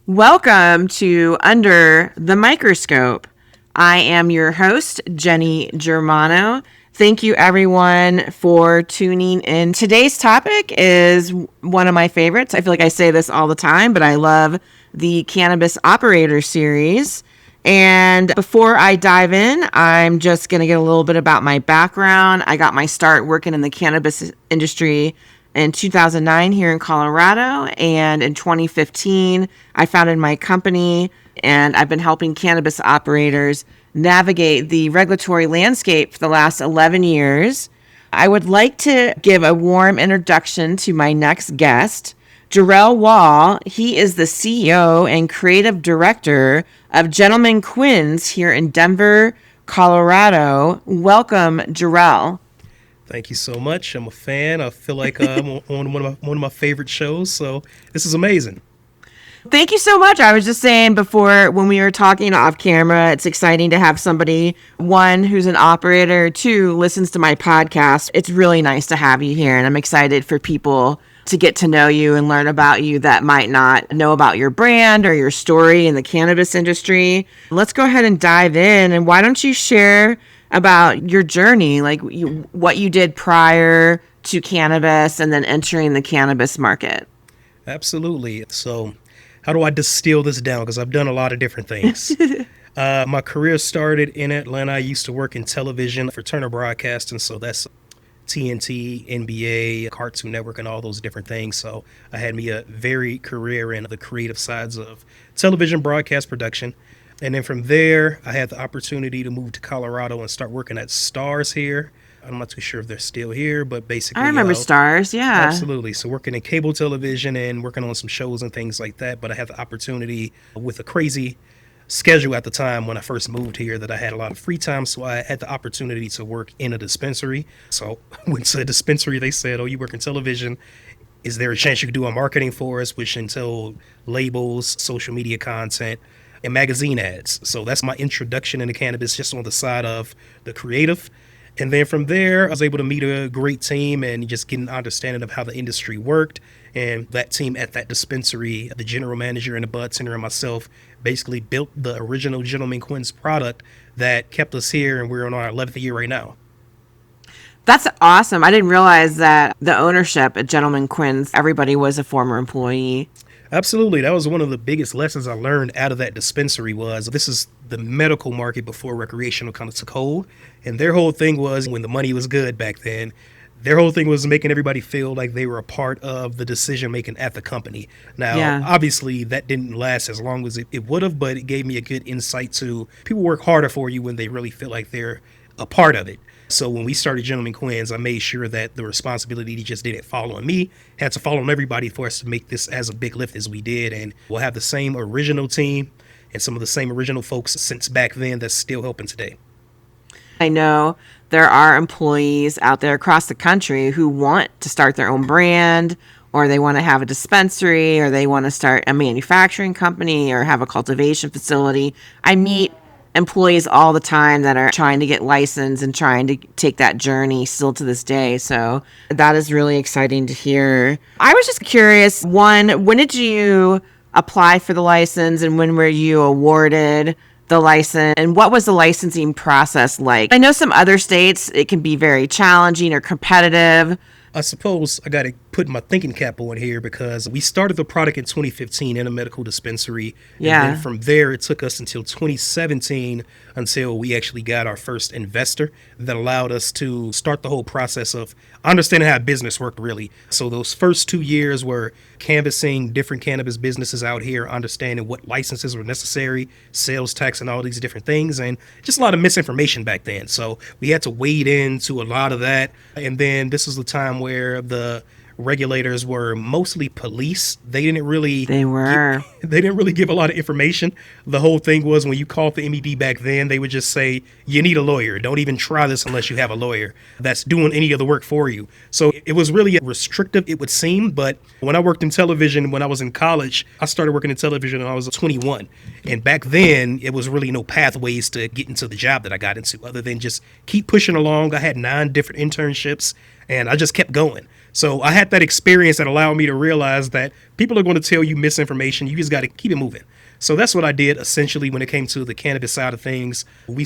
Welcome to Under the Microscope. I am your host, Jenny Germano. Thank you, everyone, for tuning in. Today's topic is one of my favorites. I feel like I say this all the time, but I love the Cannabis Operator Series. And before I dive in, I'm just going to get a little bit about my background. I got my start working in the cannabis industry in 2009 here in Colorado, and in 2015 I founded my company, and I've been helping cannabis operators navigate the regulatory landscape for the last 11 years. I would like to give a warm introduction to my next guest, Jarell Wall. He is the CEO and creative director of Gentleman Quinns here in Denver, Colorado. Welcome, Jarell. Thank you so much. I'm a fan. I feel like I'm on one of my favorite shows, so this is amazing. Thank you so much. I was just saying before when we were talking off camera, it's exciting to have somebody, one, who's an operator, two, listens to my podcast. It's really nice to have you here, and I'm excited for people to get to know you and learn about you that might not know about your brand or your story in the cannabis industry. Let's go ahead and dive in, and why don't you share about your journey, like what you did prior to cannabis and then entering the cannabis market. Absolutely. So how do I distill this down? Because I've done a lot of different things. My career started in Atlanta. I used to work in television for Turner Broadcasting. So that's TNT, NBA, Cartoon Network, and all those different things. So I had me a varied career in the creative sides of television broadcast production. And then from there, I had the opportunity to move to Colorado and start working at Stars here. I'm not too sure if they're still here, but basically... I remember Stars, yeah. Absolutely. So working in cable television and working on some shows and things like that. But I had the opportunity with a crazy schedule at the time when I first moved here that I had a lot of free time. So I had the opportunity to work in a dispensary. So I went to a dispensary. They said, "Oh, you work in television. Is there a chance you could do our marketing for us?" Which entailed labels, social media content, and magazine ads. So that's my introduction into cannabis, just on the side of the creative. And then from there, I was able to meet a great team and just get an understanding of how the industry worked. And that team at that dispensary, the general manager and the bud tender and myself, basically built the original Gentleman Quinns product that kept us here. And we're on our 11th year right now. That's awesome. I didn't realize that the ownership at Gentleman Quinns, everybody was a former employee. Absolutely. That was one of the biggest lessons I learned out of that dispensary was this is the medical market before recreational kind of took hold. And their whole thing was, when the money was good back then, their whole thing was making everybody feel like they were a part of the decision making at the company. Now, Obviously, that didn't last as long as it would have, but it gave me a good insight to people work harder for you when they really feel like they're a part of it. So when we started Gentleman Quinns, I made sure that the responsibility just didn't fall on me, had to fall on everybody for us to make this as a big lift as we did. And we'll have the same original team and some of the same original folks since back then that's still helping today. I know there are employees out there across the country who want to start their own brand, or they want to have a dispensary, or they want to start a manufacturing company or have a cultivation facility. I meet employees all the time that are trying to get licensed and trying to take that journey still to this day. So that is really exciting to hear. I was just curious, one, when did you apply for the license and when were you awarded the license, and what was the licensing process like? I know some other states, it can be very challenging or competitive. I suppose I got to put my thinking cap on here because we started the product in 2015 in a medical dispensary. Yeah. And then from there, it took us until 2017 until we actually got our first investor that allowed us to start the whole process of understanding how business worked, really. So those first 2 years were canvassing different cannabis businesses out here, understanding what licenses were necessary, sales tax, and all these different things, and just a lot of misinformation back then. So we had to wade into a lot of that. And then this was the time where the regulators were mostly police. They didn't really give a lot of information. The whole thing was when you called the MED back then, they would just say, "You need a lawyer. Don't even try this unless you have a lawyer that's doing any of the work for you." So it was really restrictive, it would seem. But when I worked in television, when I was in college, I started working in television when I was 21. And back then, it was really no pathways to get into the job that I got into other than just keep pushing along. I had 9 different internships and I just kept going. So I had that experience that allowed me to realize that people are going to tell you misinformation. You just got to keep it moving. So that's what I did essentially when it came to the cannabis side of things. We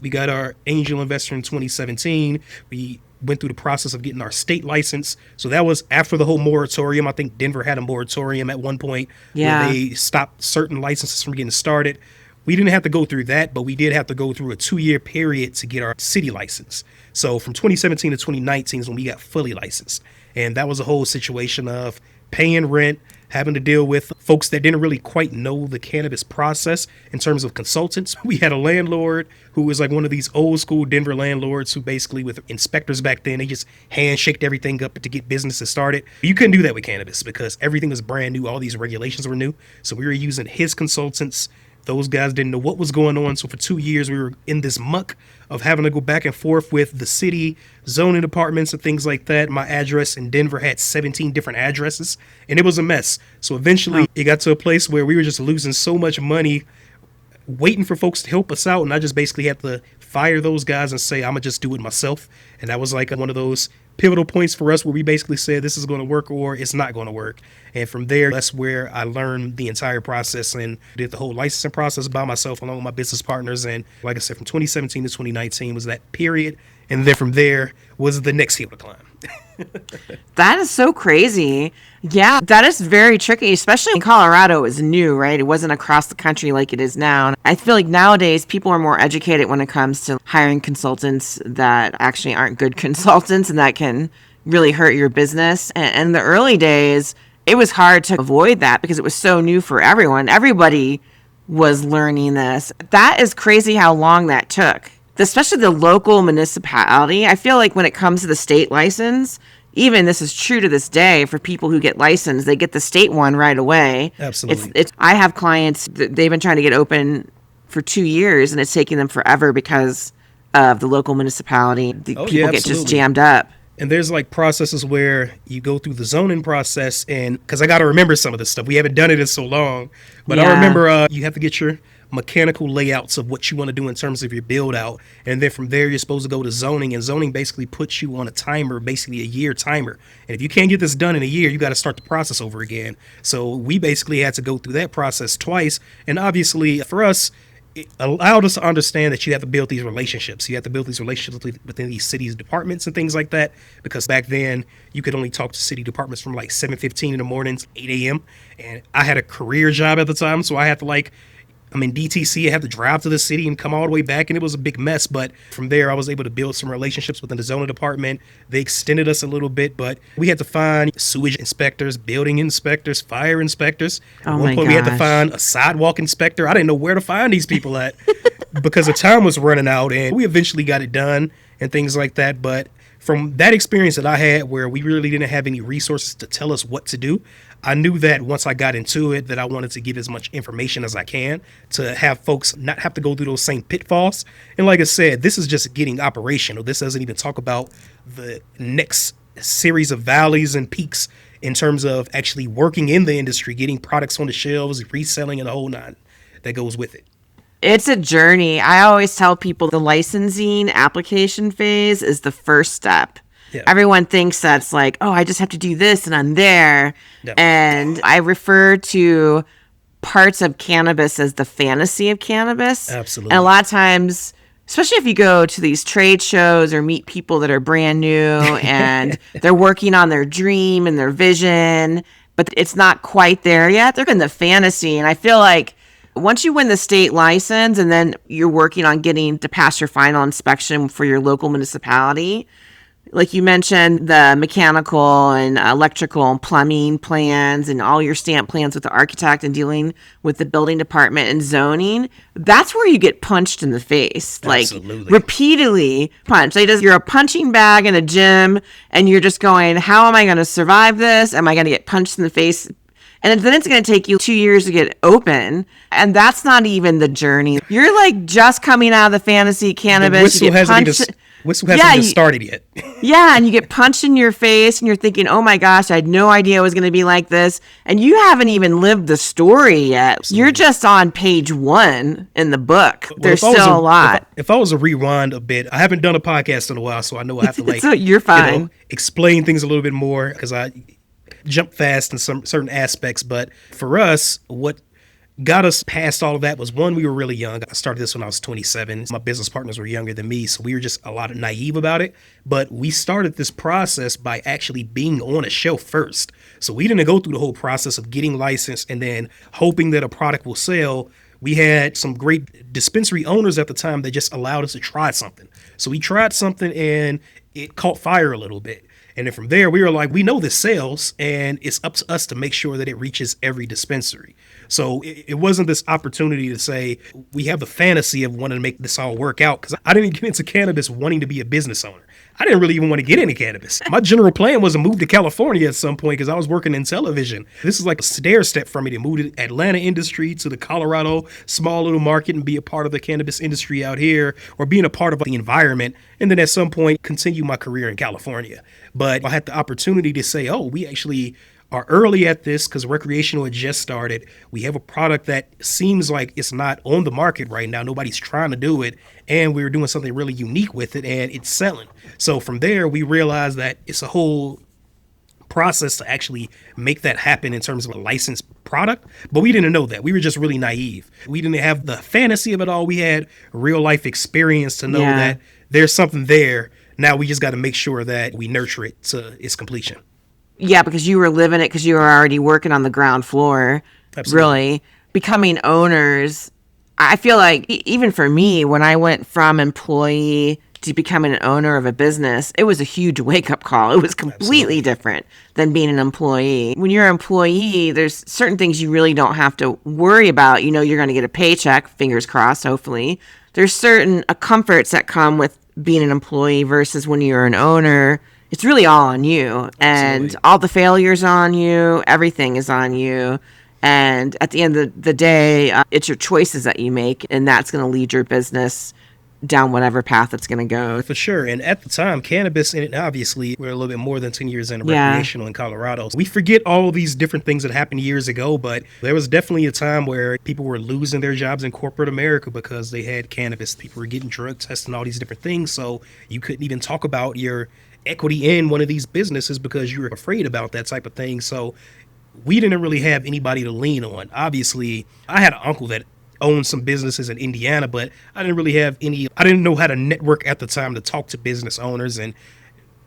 got our angel investor in 2017. We went through the process of getting our state license. So that was after the whole moratorium. I think Denver had a moratorium at one point where they stopped certain licenses from getting started. We didn't have to go through that, but we did have to go through a 2-year period to get our city license. So from 2017 to 2019 is when we got fully licensed. And that was a whole situation of paying rent, having to deal with folks that didn't really quite know the cannabis process in terms of consultants. We had a landlord who was like one of these old school Denver landlords who basically, with inspectors back then, they just handshaked everything up to get businesses started. You couldn't do that with cannabis because everything was brand new. All these regulations were new. So we were using his consultants. Those guys didn't know what was going on. So for 2 years, we were in this muck of having to go back and forth with the city, zoning departments and things like that. My address in Denver had 17 different addresses, and it was a mess. So eventually it got to a place where we were just losing so much money waiting for folks to help us out. And I just basically had to fire those guys and say, I'm going to just do it myself. And that was like one of those pivotal points for us where we basically said this is going to work or it's not going to work. And from there, that's where I learned the entire process and did the whole licensing process by myself along with my business partners. And like I said, from 2017 to 2019 was that period. And then from there was the next hill to climb. That is so crazy. Yeah, that is very tricky, especially in Colorado. It was new, right? It wasn't across the country like it is now. I feel like nowadays people are more educated when it comes to hiring consultants that actually aren't good consultants and that can really hurt your business. And in the early days, it was hard to avoid that because it was so new for everyone. Everybody was learning this. That is crazy how long that took. Especially the local municipality. I feel like when it comes to the state license, even this is true to this day for people who get licensed, they get the state one right away. Absolutely. I have clients, they've been trying to get open for 2 years and it's taking them forever because of the local municipality. People get just jammed up. And there's like processes where you go through the zoning process, and because I got to remember some of this stuff. We haven't done it in so long, but I remember you have to get your mechanical layouts of what you want to do in terms of your build out. And then from there, you're supposed to go to zoning, and zoning basically puts you on a timer, basically a year timer. And if you can't get this done in a year, you got to start the process over again. So we basically had to go through that process twice. And obviously for us, it allowed us to understand that you have to build these relationships. You have to build these relationships within these cities' departments and things like that. Because back then, you could only talk to city departments from like 7:15 in the morning to 8 a.m. And I had a career job at the time, so I had to I'm in DTC. I had to drive to the city and come all the way back, and it was a big mess. But from there, I was able to build some relationships within the zoning department. They extended us a little bit, but we had to find sewage inspectors, building inspectors, fire inspectors. At one point, we had to find a sidewalk inspector. I didn't know where to find these people at because the time was running out, and we eventually got it done and things like that. But from that experience that I had where we really didn't have any resources to tell us what to do, I knew that once I got into it that I wanted to give as much information as I can to have folks not have to go through those same pitfalls. And like I said, this is just getting operational. This doesn't even talk about the next series of valleys and peaks in terms of actually working in the industry, getting products on the shelves, reselling, and the whole nine that goes with it. It's a journey. I always tell people the licensing application phase is the first step. Yeah. Everyone thinks that's like, oh, I just have to do this and I'm there. Yep. And I refer to parts of cannabis as the fantasy of cannabis. Absolutely. And a lot of times, especially if you go to these trade shows or meet people that are brand new and they're working on their dream and their vision, but it's not quite there yet. They're in the fantasy. And I feel like once you win the state license and then you're working on getting to pass your final inspection for your local municipality, like you mentioned, the mechanical and electrical and plumbing plans and all your stamp plans with the architect and dealing with the building department and zoning, that's where you get punched in the face. Absolutely. Like repeatedly punched. You're a punching bag in a gym and you're just going, how am I going to survive this? Am I going to get punched in the face? And then it's going to take you 2 years to get open. And that's not even the journey. You're like just coming out of the fantasy cannabis. The whistle hasn't even Whistle hasn't even started yet. Yeah, and you get punched in your face and you're thinking, oh my gosh, I had no idea it was going to be like this. And you haven't even lived the story yet. Absolutely. You're just on page 1 in the book. Well, there's still a lot. If I was to rewind a bit, I haven't done a podcast in a while, so I know I have to so you're fine. Explain things a little bit more because I jump fast in some certain aspects. But for us, what got us past all of that was, one, we were really young. I started this when I was 27. My business partners were younger than me, so we were just a lot of naive about it. But we started this process by actually being on a shelf first. So we didn't go through the whole process of getting licensed and then hoping that a product will sell. We had some great dispensary owners at the time that just allowed us to try something. So we tried something and it caught fire a little bit. And then from there, we were like, we know this sells, and it's up to us to make sure that it reaches every dispensary. So it wasn't this opportunity to say, we have the fantasy of wanting to make this all work out, because I didn't get into cannabis wanting to be a business owner. I didn't really even want to get into cannabis. My general plan was to move to California at some point because I was working in television. This is like a stair step for me to move to Atlanta industry to the Colorado small little market and be a part of the cannabis industry out here, or being a part of the environment. And then at some point, continue my career in California. But I had the opportunity to say, oh, we actually are early at this because recreational had just started. We have a product that seems like it's not on the market right now. Nobody's trying to do it. And we were doing something really unique with it, and it's selling. So from there, we realized that it's a whole process to actually make that happen in terms of a licensed product. But we didn't know that. We were just really naive. We didn't have the fantasy of it all. We had real life experience to know that there's something there. Now we just got to make sure that we nurture it to its completion. Yeah, because you were living it, because you were already working on the ground floor. Absolutely. Really. Becoming owners. I feel like even for me, when I went from employee to becoming an owner of a business, it was a huge wake-up call. It was completely different than being an employee. When you're an employee, there's certain things you really don't have to worry about. You know, you're going to get a paycheck, fingers crossed, hopefully. There's certain comforts that come with being an employee versus when you're an owner. It's really all on you, and all the failures on you. Everything is on you. And at the end of the day, it's your choices that you make, and that's going to lead your business down whatever path it's going to go. For sure. And at the time, cannabis, and obviously we're a little bit more than 10 years into recreational in Colorado. We forget all these different things that happened years ago, but there was definitely a time where people were losing their jobs in corporate America because they had cannabis. People were getting drug tests and all these different things. So you couldn't even talk about your equity in one of these businesses because you were afraid about that type of thing. So we didn't really have anybody to lean on. Obviously, I had an uncle that owned some businesses in Indiana, but I didn't really have I didn't know how to network at the time to talk to business owners and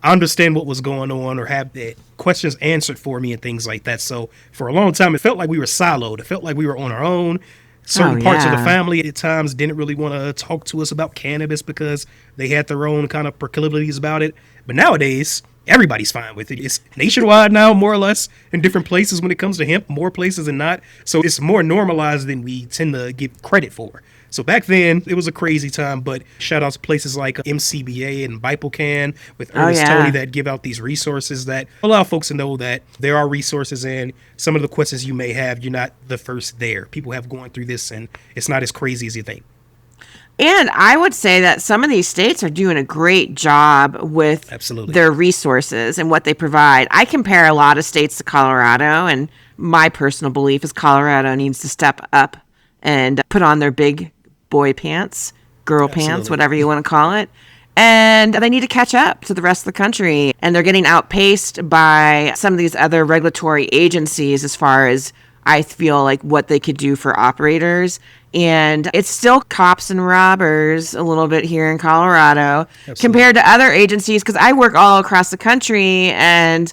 understand what was going on or have the questions answered for me and things like that. So for a long time, it felt like we were siloed. It felt like we were on our own. Certain parts of the family at times didn't really want to talk to us about cannabis because they had their own kind of proclivities about it. But nowadays, everybody's fine with it. It's nationwide now, more or less, in different places when it comes to hemp, more places than not. So it's more normalized than we tend to give credit for. So back then, it was a crazy time, but shout out to places like MCBA and 𝗘𝗍𝗀 with Ernest Tony that give out these resources that allow folks to know that there are resources, and some of the questions you may have, you're not the first there. People have gone through this, and it's not as crazy as you think. And I would say that some of these states are doing a great job with their resources and what they provide. I compare a lot of states to Colorado, and my personal belief is Colorado needs to step up and put on their big boy pants, girl pants, whatever you want to call it. And they need to catch up to the rest of the country. And they're getting outpaced by some of these other regulatory agencies as far as I feel like what they could do for operators. And it's still cops and robbers a little bit here in Colorado compared to other agencies, because I work all across the country and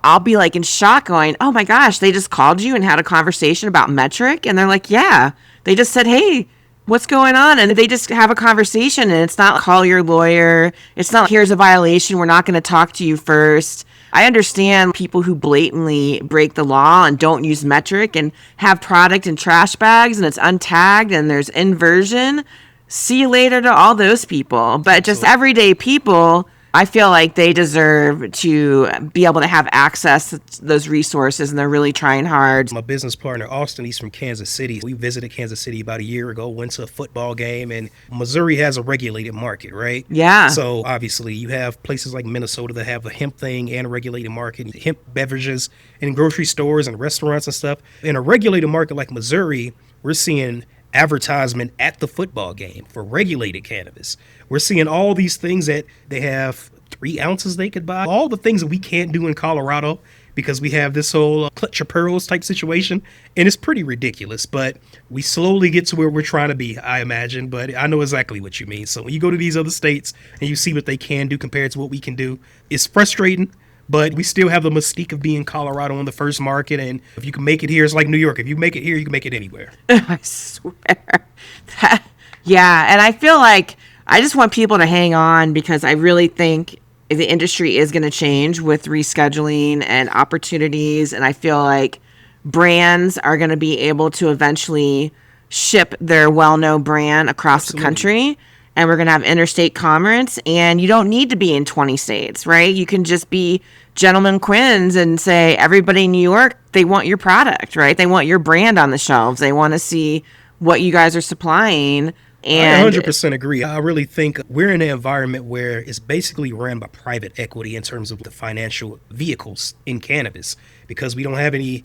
I'll be like in shock going, oh my gosh, they just called you and had a conversation about metric. And they're like, yeah, they just said, hey, what's going on? And they just have a conversation, and it's not call your lawyer. It's not here's a violation. We're not going to talk to you first. I understand people who blatantly break the law and don't use metric and have product in trash bags and it's untagged and there's inversion. See you later to all those people. But just everyday people, I feel like they deserve to be able to have access to those resources, and they're really trying hard. My business partner, Austin, he's from Kansas City. We visited Kansas City about a year ago, went to a football game, and Missouri has a regulated market, right? Yeah. So obviously you have places like Minnesota that have a hemp thing and a regulated market, hemp beverages in grocery stores and restaurants and stuff. In a regulated market like Missouri, we're seeing advertisement at the football game for regulated cannabis. We're seeing all these things that they have 3 ounces they could buy, all the things that we can't do in Colorado because we have this whole 𝗘𝗽𝗶𝘀𝗍𝗶𝗍 type situation. And it's pretty ridiculous, but we slowly get to where we're trying to be, I imagine. But I know exactly what you mean. So when you go to these other states and you see what they can do compared to what we can do, it's frustrating. But we still have the mystique of being Colorado in the first market. And if you can make it here, it's like New York. If you make it here, you can make it anywhere. I swear. Yeah. And I feel like I just want people to hang on, because I really think the industry is going to change with rescheduling and opportunities. And I feel like brands are going to be able to eventually ship their well-known brand across the country. And we're going to have interstate commerce, and you don't need to be in 20 states, right? You can just be Gentleman Quinns and say, everybody in New York, they want your product, right? They want your brand on the shelves. They want to see what you guys are supplying. And I 100% agree. I really think we're in an environment where it's basically ran by private equity in terms of the financial vehicles in cannabis, because we don't have any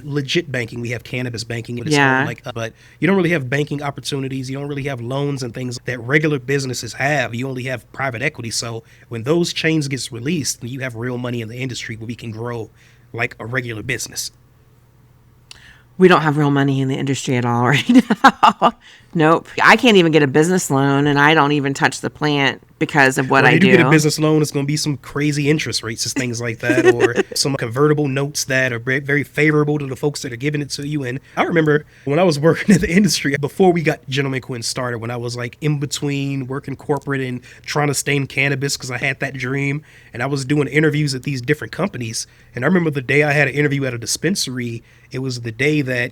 legit banking. We have cannabis banking, but but you don't really have banking opportunities. You don't really have loans and things that regular businesses have. You only have private equity. So when those chains gets released, you have real money in the industry where we can grow like a regular business. We don't have real money in the industry at all right now. Nope. I can't even get a business loan, and I don't even touch the plant because of what I do. When you get a business loan, it's going to be some crazy interest rates and things like that, or some convertible notes that are very favorable to the folks that are giving it to you. And I remember when I was working in the industry, before we got Gentleman Quinns started, when I was like in between working corporate and trying to stay in cannabis because I had that dream, and I was doing interviews at these different companies. And I remember the day I had an interview at a dispensary, it was the day that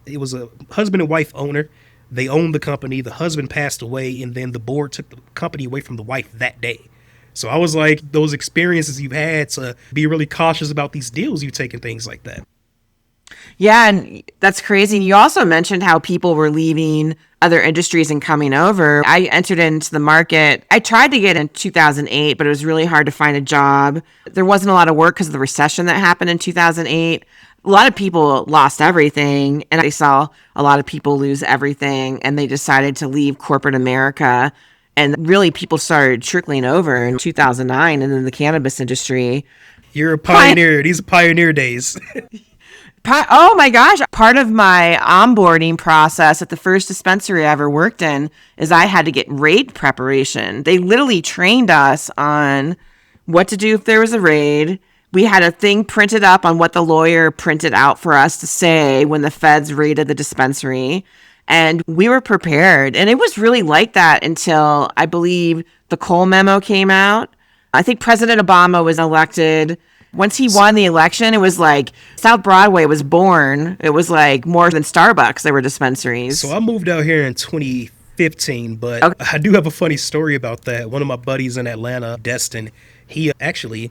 it was a husband and wife owner. They owned the company. The husband passed away, and then the board took the company away from the wife that day. So I was like, those experiences you've had to be really cautious about these deals you take and things like that. Yeah, and that's crazy. You also mentioned how people were leaving other industries and coming over. I entered into the market. I tried to get in 2008, but it was really hard to find a job. There wasn't a lot of work because of the recession that happened in 2008. A lot of people lost everything, and I saw a lot of people lose everything, and they decided to leave corporate America. And really, people started trickling over in 2009 and in the cannabis industry. You're a pioneer. These are pioneer days. Oh my gosh. Part of my onboarding process at the first dispensary I ever worked in is I had to get raid preparation. They literally trained us on what to do if there was a raid. We had a thing printed up on what the lawyer printed out for us to say when the feds raided the dispensary. And we were prepared. And it was really like that until I believe the Cole memo came out. I think President Obama was elected. Once he won the election, it was like South Broadway was born. It was like more than Starbucks. There were dispensaries. So I moved out here in 2015, but okay. I do have a funny story about that. One of my buddies in Atlanta, Destin actually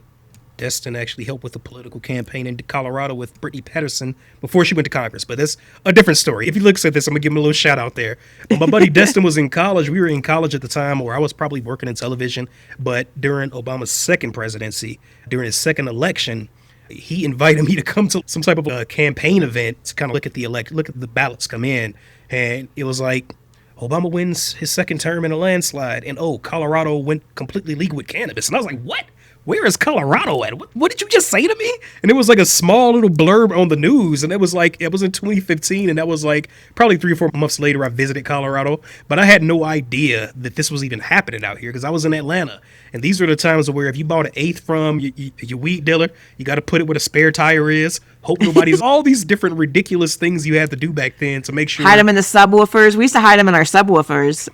helped with the political campaign in Colorado with Brittany Patterson before she went to Congress. But that's a different story. If he looks at this, I'm going to give him a little shout out there. But my buddy Destin was in college. We were in college at the time, or I was probably working in television. But during Obama's second presidency, during his second election, he invited me to come to some type of a campaign event to kind of look at the ballots come in. And it was like, Obama wins his second term in a landslide. And Colorado went completely legal with cannabis. And I was like, what? Where is Colorado at? What did you just say to me? And it was like a small little blurb on the news. And it was in 2015. And that was like probably 3 or 4 months later, I visited Colorado. But I had no idea that this was even happening out here because I was in Atlanta. And these were the times where if you bought an eighth from your weed dealer, you got to put it where the spare tire is. Hope nobody's all these different ridiculous things you had to do back then to make sure. Hide them in the subwoofers. We used to hide them in our subwoofers.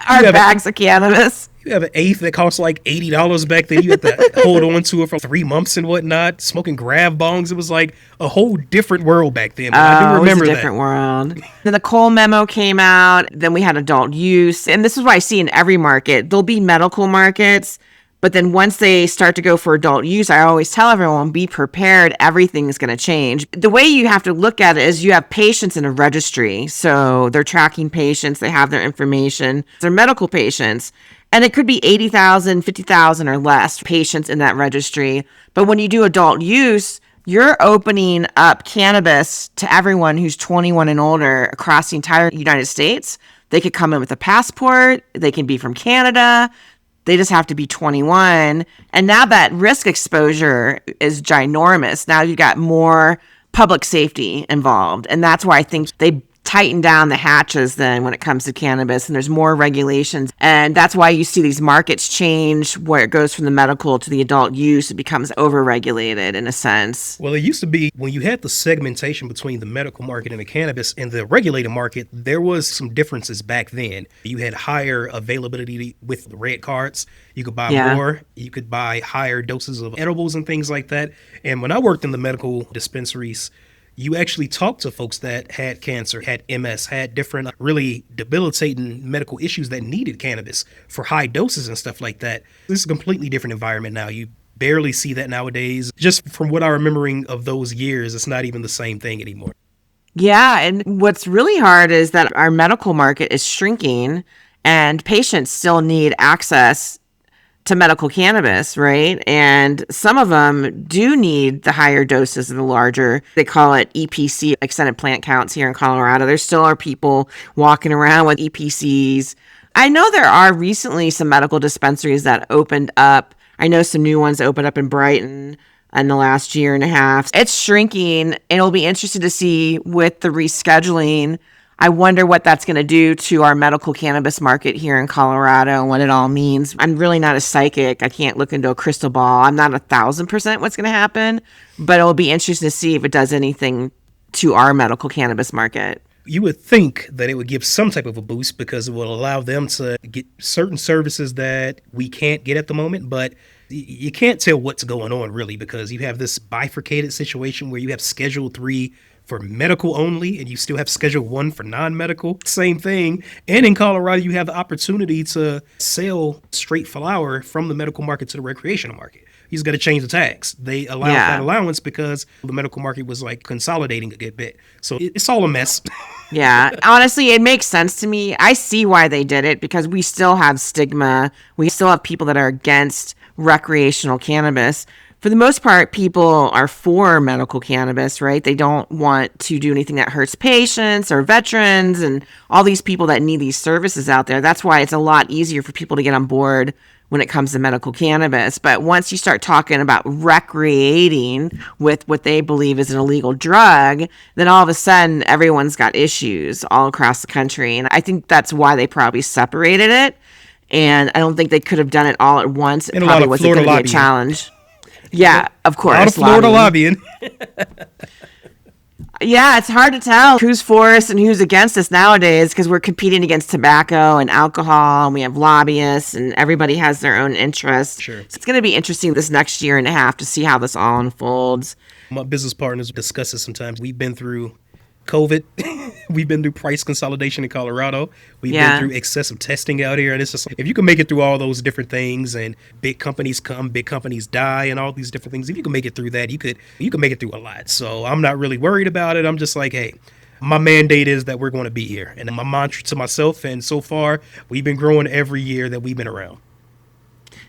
Our bags of cannabis. You have an eighth that costs like $80 back then. You had to hold on to it for 3 months and whatnot. Smoking grab bongs. It was like a whole different world back then. But I do remember it was a different world. Then the Cole memo came out. Then we had adult use. And this is what I see in every market. There'll be medical markets. But then once they start to go for adult use, I always tell everyone, be prepared. Everything's going to change. The way you have to look at it is you have patients in a registry. So they're tracking patients. They have their information. They're medical patients. And it could be 80,000, 50,000 or less patients in that registry. But when you do adult use, you're opening up cannabis to everyone who's 21 and older across the entire United States. They could come in with a passport. They can be from Canada. They just have to be 21. And now that risk exposure is ginormous. Now you've got more public safety involved. And that's why I think they tighten down the hatches then when it comes to cannabis, and there's more regulations. And that's why you see these markets change where it goes from the medical to the adult use. It becomes overregulated in a sense. Well, it used to be when you had the segmentation between the medical market and the cannabis and the regulated market, there was some differences back then. You had higher availability with the red cards. You could buy more. You could buy higher doses of edibles and things like that. And when I worked in the medical dispensaries, you actually talked to folks that had cancer, had MS, had different really debilitating medical issues that needed cannabis for high doses and stuff like that. This is a completely different environment now. You barely see that nowadays. Just from what I'm remembering of those years, it's not even the same thing anymore. Yeah, and what's really hard is that our medical market is shrinking and patients still need access to medical cannabis, right? And some of them do need the higher doses and the larger. They call it EPC, extended plant counts here in Colorado. There still are people walking around with EPCs. I know there are recently some medical dispensaries that opened up. I know some new ones opened up in Brighton in the last year and a half. It's shrinking. It'll be interesting to see with the rescheduling. I wonder what that's going to do to our medical cannabis market here in Colorado and what it all means. I'm really not a psychic. I can't look into a crystal ball. I'm not 1,000% what's going to happen, but it'll be interesting to see if it does anything to our medical cannabis market. You would think that it would give some type of a boost because it will allow them to get certain services that we can't get at the moment, but you can't tell what's going on really because you have this bifurcated situation where you have Schedule 3 for medical only, and you still have Schedule 1 for non-medical. Same thing. And in Colorado, you have the opportunity to sell straight flower from the medical market to the recreational market. You just got to change the tax. They allowed that allowance because the medical market was like consolidating a good bit. So it's all a mess. Yeah. Honestly, it makes sense to me. I see why they did it because we still have stigma. We still have people that are against recreational cannabis. For the most part, people are for medical cannabis, right? They don't want to do anything that hurts patients or veterans and all these people that need these services out there. That's why it's a lot easier for people to get on board when it comes to medical cannabis. But once you start talking about recreating with what they believe is an illegal drug, then all of a sudden everyone's got issues all across the country. And I think that's why they probably separated it. And I don't think they could have done it all at once. It probably wasn't going to be a challenge. Yeah, of course. Out of Florida lobbying. Yeah, it's hard to tell who's for us and who's against us nowadays because we're competing against tobacco and alcohol, and we have lobbyists, and everybody has their own interests. Sure. So it's going to be interesting this next year and a half to see how this all unfolds. My business partners discuss this sometimes. We've been through COVID. We've been through price consolidation in Colorado. We've been through excessive testing out here. And it's just, if you can make it through all those different things and big companies come, big companies die and all these different things, if you can make it through that, you can make it through a lot. So I'm not really worried about it. I'm just like, hey, my mandate is that we're going to be here. And my mantra to myself, and so far, we've been growing every year that we've been around.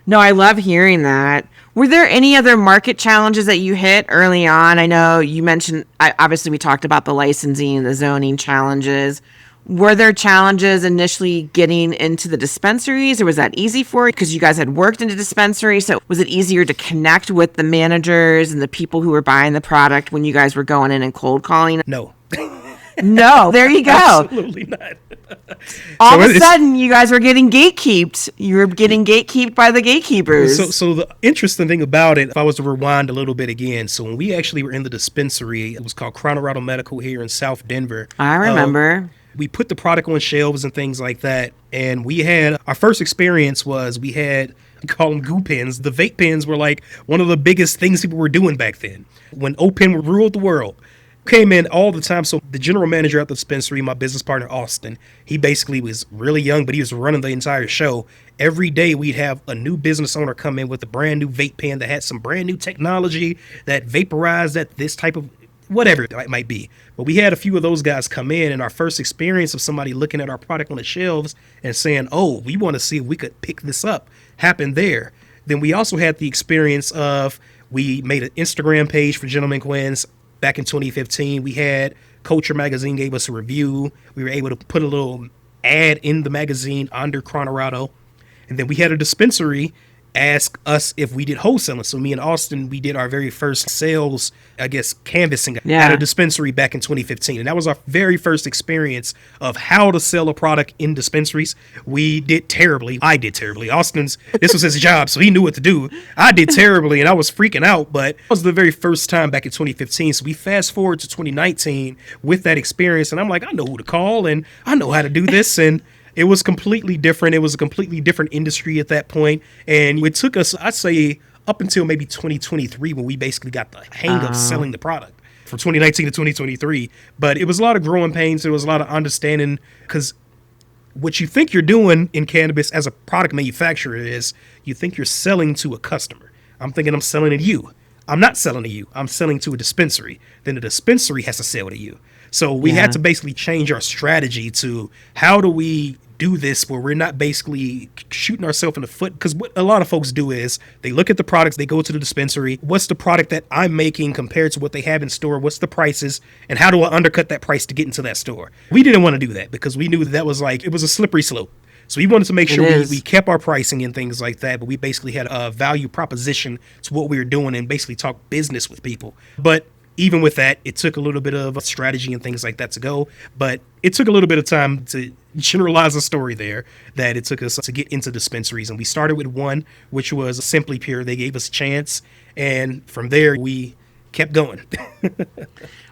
No, I love hearing that. Were there any other market challenges that you hit early on? I know you mentioned, obviously we talked about the licensing and the zoning challenges. Were there challenges initially getting into the dispensaries, or was that easy for you because you guys had worked in a dispensary? So was it easier to connect with the managers and the people who were buying the product when you guys were going in and cold calling? No. No, there you go. Absolutely not. All of a sudden, you guys were getting gatekeeped. You were getting gatekeeped by the gatekeepers. So the interesting thing about it, if I was to rewind a little bit again, so when we actually were in the dispensary, it was called Colorado Medical here in South Denver. I remember. We put the product on shelves and things like that. And we had our first experience was we call them goo pens. The vape pens were like one of the biggest things people were doing back then when O-Pen ruled the world. Came in all the time. So the general manager at the dispensary, my business partner, Austin, he basically was really young, but he was running the entire show. Every day we'd have a new business owner come in with a brand new vape pen that had some brand new technology that vaporized at this type of whatever it might be. But we had a few of those guys come in, and our first experience of somebody looking at our product on the shelves and saying, oh, we want to see if we could pick this up, happened there. Then we also had the experience of we made an Instagram page for Gentleman Quinns. Back in 2015, we had Culture Magazine gave us a review. We were able to put a little ad in the magazine under Colorado. And then we had a dispensary ask us if we did wholesaling. So me and Austin, we did our very first sales, canvassing at a dispensary back in 2015. And that was our very first experience of how to sell a product in dispensaries. We did terribly. I did terribly. This was his job, so he knew what to do. I did terribly, and I was freaking out, but it was the very first time back in 2015. So we fast forward to 2019 with that experience, and I'm like, I know who to call, and I know how to do this, and it was completely different. It was a completely different industry at that point. And it took us, I'd say, up until maybe 2023 when we basically got the hang of selling the product from 2019 to 2023. But it was a lot of growing pains. There was a lot of understanding because what you think you're doing in cannabis as a product manufacturer is you think you're selling to a customer. I'm thinking I'm selling to you. I'm not selling to you. I'm selling to a dispensary. Then the dispensary has to sell to you. So we had to basically change our strategy to how do we do this where we're not basically shooting ourselves in the foot, because what a lot of folks do is they look at the products, they go to the dispensary, what's the product that I'm making compared to what they have in store, what's the prices, and how do I undercut that price to get into that store? We didn't want to do that because we knew that was like, it was a slippery slope. So we wanted to make sure we kept our pricing and things like that, but we basically had a value proposition to what we were doing and basically talk business with people. But even with that, it took a little bit of a strategy and things like that to go, but it took a little bit of time to generalize the story there that it took us to get into dispensaries. And we started with one, which was Simply Pure. They gave us a chance. And from there, we kept going.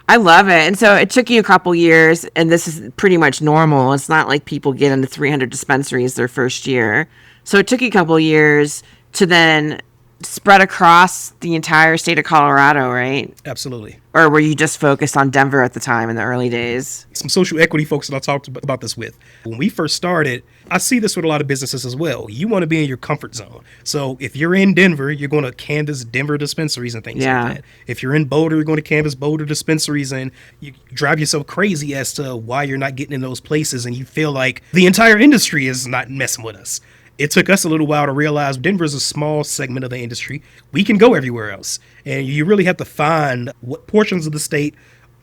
I love it. And so it took you a couple years, and this is pretty much normal. It's not like people get into 300 dispensaries their first year. So it took you a couple years to then spread across the entire state of Colorado, right? Absolutely. Or were you just focused on Denver at the time in the early days? Some social equity folks that I talked about this with. When we first started, I see this with a lot of businesses as well. You want to be in your comfort zone. So if you're in Denver, you're going to canvass Denver dispensaries and things like that. If you're in Boulder, you're going to canvass Boulder dispensaries, and you drive yourself crazy as to why you're not getting in those places, and you feel like the entire industry is not messing with us. It took us a little while to realize Denver's a small segment of the industry. We can go everywhere else. And you really have to find what portions of the state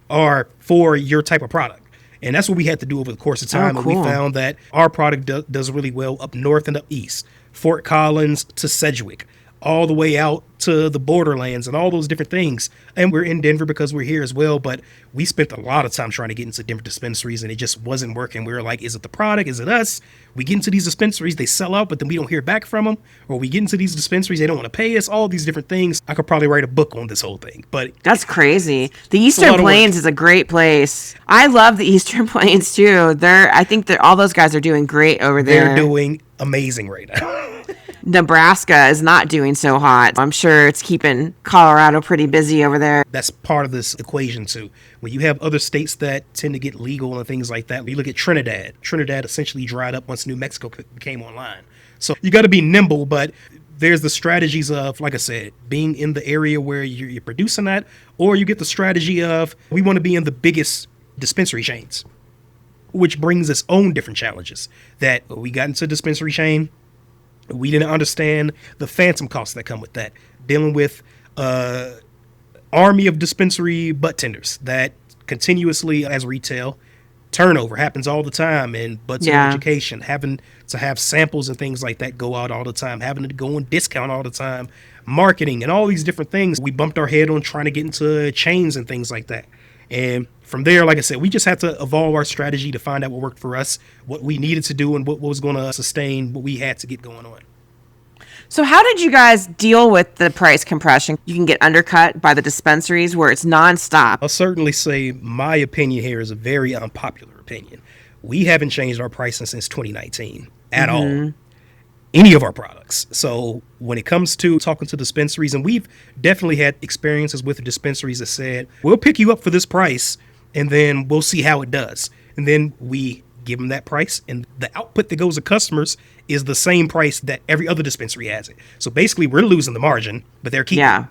are for your type of product. And that's what we had to do over the course of time. Oh, cool. And we found that our product does really well up north and up east. Fort Collins to Sedgwick, all the way out to the borderlands and all those different things. And we're in Denver because we're here as well. But we spent a lot of time trying to get into Denver dispensaries, and it just wasn't working. We were like, is it the product? Is it us? We get into these dispensaries, they sell out, but then we don't hear back from them. Or we get into these dispensaries, they don't want to pay us, all these different things. I could probably write a book on this whole thing. But that's crazy. The Eastern Plains is a great place. I love the Eastern Plains too. I think that all those guys are doing great over there. They're doing amazing right now. Nebraska is not doing so hot. I'm sure it's keeping Colorado pretty busy over there. That's part of this equation too. When you have other states that tend to get legal and things like that, you look at Trinidad. Trinidad essentially dried up once New Mexico came online. So you got to be nimble, but there's the strategies of, like I said, being in the area where you're producing that, or you get the strategy of, we want to be in the biggest dispensary chains, which brings its own different challenges. That we got into a dispensary chain, we didn't understand the phantom costs that come with that. Dealing with army of dispensary butt tenders that continuously, as retail, turnover happens all the time. And butts in education, having to have samples and things like that go out all the time, having to go on discount all the time, marketing and all these different things. We bumped our head on trying to get into chains and things like that. And from there, like I said, we just had to evolve our strategy to find out what worked for us, what we needed to do, and what was going to sustain what we had to get going on. So how did you guys deal with the price compression? You can get undercut by the dispensaries where it's nonstop. I'll certainly say my opinion here is a very unpopular opinion. We haven't changed our pricing since 2019 at all. Any of our products. So when it comes to talking to dispensaries, and we've definitely had experiences with the dispensaries that said, we'll pick you up for this price and then we'll see how it does. And then we give them that price, and the output that goes to customers is the same price that every other dispensary has it. So basically we're losing the margin, but they're keeping it.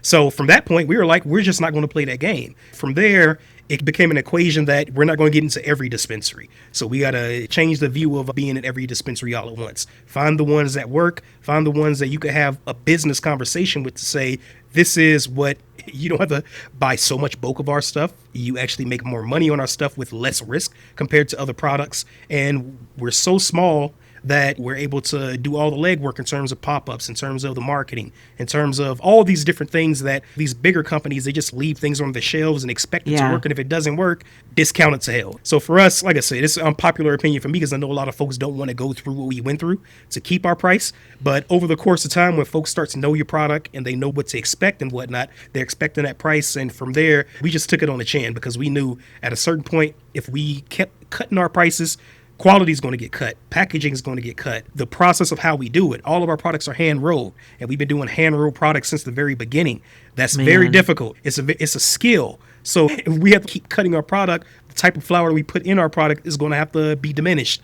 So from that point, we were like, we're just not going to play that game. From there, it became an equation that we're not going to get into every dispensary. So we got to change the view of being at every dispensary all at once. Find the ones that work, find the ones that you could have a business conversation with to say, this is what, you don't have to buy so much bulk of our stuff. You actually make more money on our stuff with less risk compared to other products. And we're so small that we're able to do all the legwork in terms of pop-ups, in terms of the marketing, in terms of all these different things that these bigger companies, they just leave things on the shelves and expect it to work. And if it doesn't work, discount it to hell. So for us, like I said, it's an unpopular opinion for me because I know a lot of folks don't want to go through what we went through to keep our price. But over the course of time, when folks start to know your product and they know what to expect and whatnot, they're expecting that price. And from there, we just took it on the chin because we knew at a certain point, if we kept cutting our prices, quality is going to get cut. Packaging is going to get cut. The process of how we do it, all of our products are hand rolled, and we've been doing hand rolled products since the very beginning. That's very difficult. It's a skill. So if we have to keep cutting our product, the type of flower we put in our product is going to have to be diminished.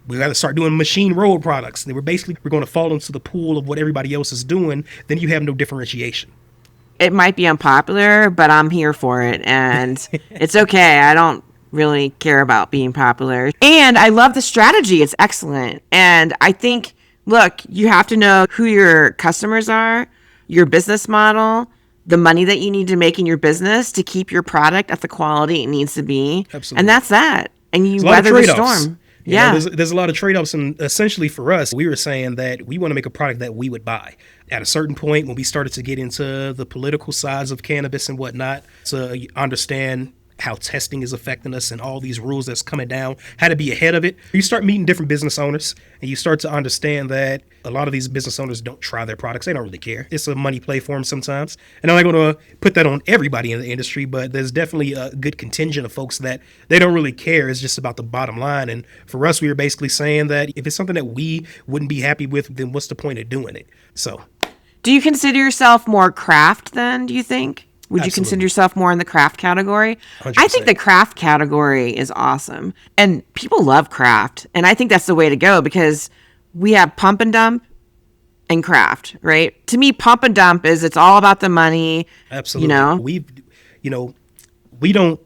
We got to start doing machine rolled products. We're going to fall into the pool of what everybody else is doing. Then you have no differentiation. It might be unpopular, but I'm here for it, and it's okay. I don't really care about being popular. And I love the strategy. It's excellent. And I think, look, you have to know who your customers are, your business model, the money that you need to make in your business to keep your product at the quality it needs to be. Absolutely. And that's that. And you weather the storm. You know, there's a lot of trade-offs, and essentially for us, we were saying that we want to make a product that we would buy. At a certain point, when we started to get into the political sides of cannabis and whatnot, to understand how testing is affecting us and all these rules that's coming down, how to be ahead of it. You start meeting different business owners and you start to understand that a lot of these business owners don't try their products. They don't really care. It's a money play for them sometimes. And I'm not going to put that on everybody in the industry, but there's definitely a good contingent of folks that they don't really care. It's just about the bottom line. And for us, we were basically saying that if it's something that we wouldn't be happy with, then what's the point of doing it? So, do you consider yourself more craft then, do you think? Would you consider yourself more in the craft category? 100%. I think the craft category is awesome. And people love craft. And I think that's the way to go because we have pump and dump and craft, right? To me, pump and dump is it's all about the money. Absolutely. We don't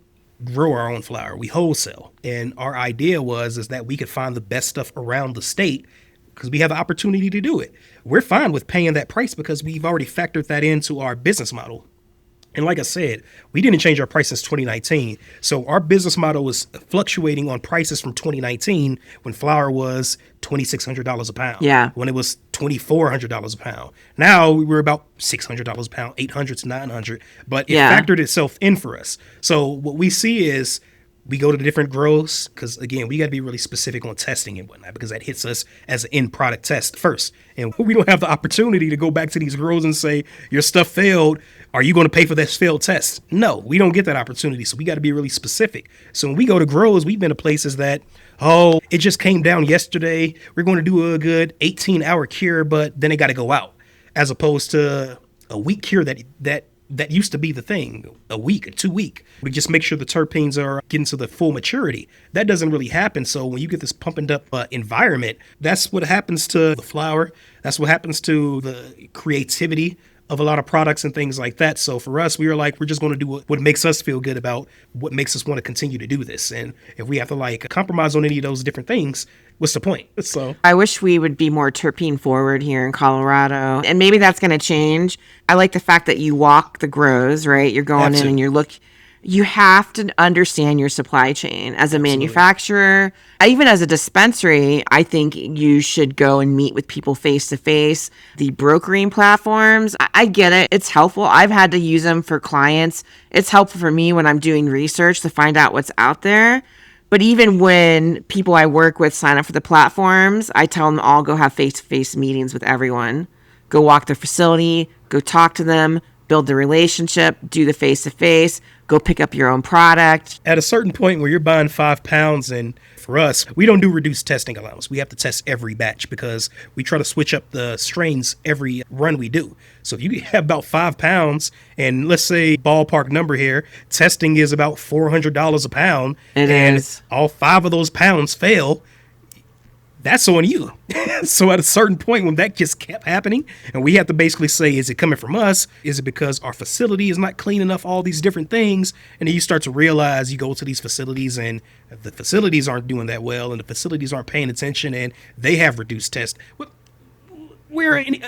grow our own flower. We wholesale. And our idea is that we could find the best stuff around the state because we have the opportunity to do it. We're fine with paying that price because we've already factored that into our business model. And like I said, we didn't change our price since 2019. So our business model was fluctuating on prices from 2019 when flour was $2,600 a pound. Yeah. When it was $2,400 a pound. Now we're about $600 a pound, $800 to $900. But it factored itself in for us. So what we see is we go to the different grows because, again, we got to be really specific on testing and whatnot because that hits us as an end product test first. And we don't have the opportunity to go back to these grows and say, your stuff failed. Are you going to pay for this failed test? No, we don't get that opportunity. So we got to be really specific. So when we go to grows, we've been to places that, it just came down yesterday. We're going to do a good 18-hour cure, but then it got to go out as opposed to a week cure that used to be the thing, a week, a 2 week. We just make sure the terpenes are getting to the full maturity. That doesn't really happen. So when you get this pumping up environment, that's what happens to the flower. That's what happens to the creativity of a lot of products and things like that. So for us, we were like, we're just going to do what makes us feel good about what makes us want to continue to do this. And if we have to compromise on any of those different things, what's the point? So I wish we would be more terpene forward here in Colorado. And maybe that's going to change. I like the fact that you walk the grows, right? You're going in and you have to understand your supply chain as a manufacturer. Even as a dispensary, I think you should go and meet with people face to face. The brokering platforms, I get it. It's helpful. I've had to use them for clients. It's helpful for me when I'm doing research to find out what's out there. But even when people I work with sign up for the platforms, I tell them all go have face-to-face meetings with everyone go walk their facility, go talk to them, build the relationship, do the face-to-face, go pick up your own product. At a certain point where you're buying 5 pounds, and for us, we don't do reduced testing allowance. We have to test every batch because we try to switch up the strains every run we do. So if you have about 5 pounds, and let's say ballpark number here, testing is about $400 a pound, and all 5 of those pounds fail, that's on you. So at a certain point when that just kept happening, and we have to basically say, is it coming from us? Is it because our facility is not clean enough? All these different things. And then you start to realize, you go to these facilities and the facilities aren't doing that well, and the facilities aren't paying attention, and they have reduced tests. We're an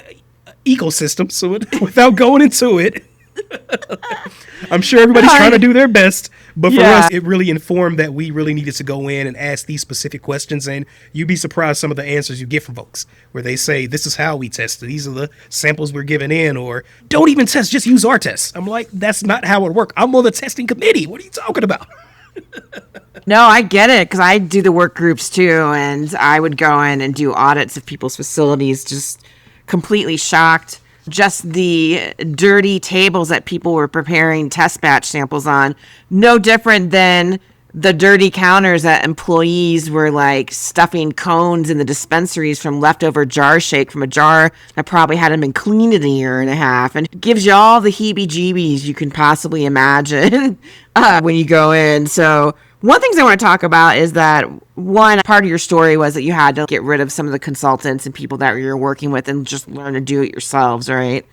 ecosystem, so without going into it, I'm sure everybody's trying to do their best, but for us, it really informed that we really needed to go in and ask these specific questions, and you'd be surprised some of the answers you get from folks, where they say, this is how we test, these are the samples we're giving in, or don't even test, just use our tests. I'm like, that's not how it works. I'm on the testing committee. What are you talking about? No, I get it, because I do the work groups too, and I would go in and do audits of people's facilities, just completely shocked. Just the dirty tables that people were preparing test batch samples on, no different than the dirty counters that employees were like stuffing cones in the dispensaries from leftover jar shake from a jar that probably hadn't been cleaned in a year and a half, and it gives you all the heebie-jeebies you can possibly imagine when you go in. So one thing I want to talk about is that one part of your story was that you had to get rid of some of the consultants and people that you're working with and just learn to do it yourselves, right?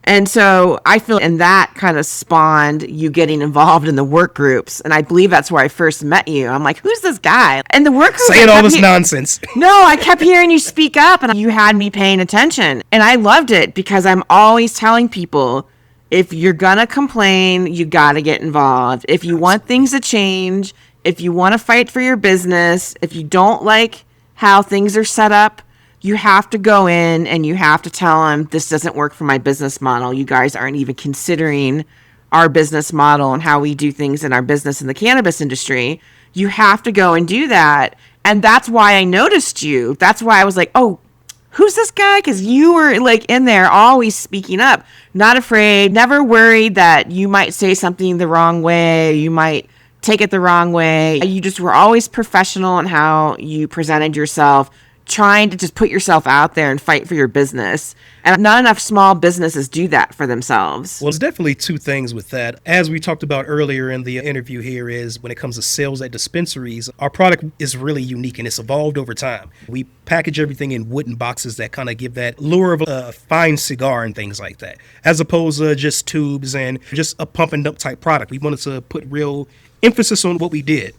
And so I feel, and that kind of spawned you getting involved in the work groups. And I believe that's where I first met you. I'm like, who's this guy? And the work group, saying all this nonsense. No, I kept hearing you speak up, and you had me paying attention. And I loved it because I'm always telling people, if you're going to complain, you got to get involved. If you want things to change, if you want to fight for your business, if you don't like how things are set up, you have to go in and you have to tell them, this doesn't work for my business model. You guys aren't even considering our business model and how we do things in our business in the cannabis industry. You have to go and do that. And that's why I noticed you. That's why I was like, oh, who's this guy? Because you were like in there always speaking up, not afraid, never worried that you might say something the wrong way. You might take it the wrong way. You just were always professional in how you presented yourself, trying to just put yourself out there and fight for your business. And not enough small businesses do that for themselves. Well, there's definitely 2 things with that. As we talked about earlier in the interview here, is when it comes to sales at dispensaries, our product is really unique and it's evolved over time. We package everything in wooden boxes that kind of give that lure of a fine cigar and things like that, as opposed to just tubes and just a pump and dump type product. We wanted to put real emphasis on what we did,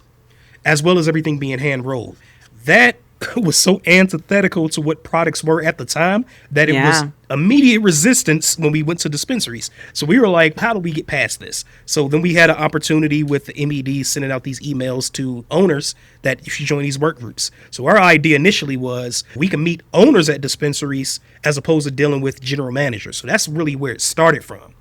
as well as everything being hand rolled. That was so antithetical to what products were at the time that it was immediate resistance when we went to dispensaries. So we were like, how do we get past this? So then we had an opportunity with the MED sending out these emails to owners that you should join these work groups. So our idea initially was we can meet owners at dispensaries as opposed to dealing with general managers. So that's really where it started from.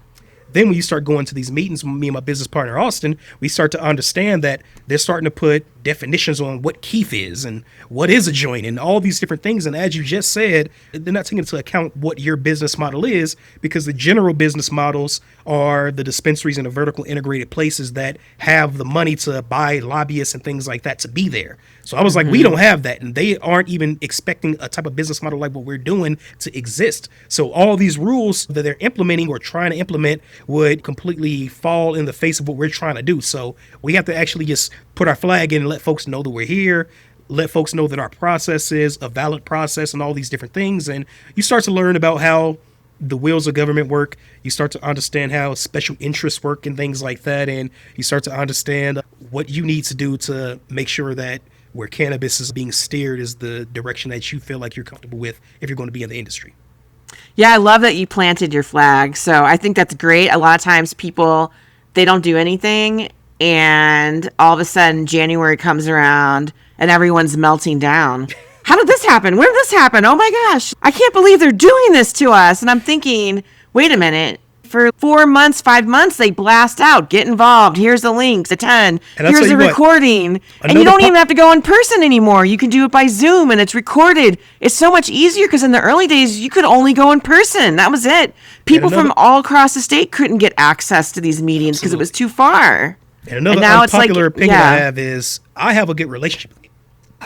Then when you start going to these meetings with me and my business partner, Austin, we start to understand that they're starting to put definitions on what keef is and what is a joint and all these different things. And as you just said, they're not taking into account what your business model is, because the general business models are the dispensaries and the vertical integrated places that have the money to buy lobbyists and things like that to be there. So I was like, we don't have that. And they aren't even expecting a type of business model like what we're doing to exist. So all these rules that they're implementing or trying to implement would completely fall in the face of what we're trying to do. So we have to actually just put our flag in and let folks know that we're here, let folks know that our process is a valid process and all these different things. And you start to learn about how the wheels of government work. You start to understand how special interests work and things like that. And you start to understand what you need to do to make sure that where cannabis is being steered is the direction that you feel like you're comfortable with if you're going to be in the industry. Yeah, I love that you planted your flag. So I think that's great. A lot of times people, they don't do anything, and all of a sudden January comes around and everyone's melting down. How did this happen? Where did this happen? Oh my gosh, I can't believe they're doing this to us. And I'm thinking, wait a minute, for 4 months, 5 months, they blast out, get involved. Here's the links, attend. Here's a recording. And you don't even have to go in person anymore. You can do it by Zoom and it's recorded. It's so much easier because in the early days, you could only go in person. That was it. People from all across the state couldn't get access to these meetings because it was too far. And another unpopular opinion I have is I have a good relationship with them.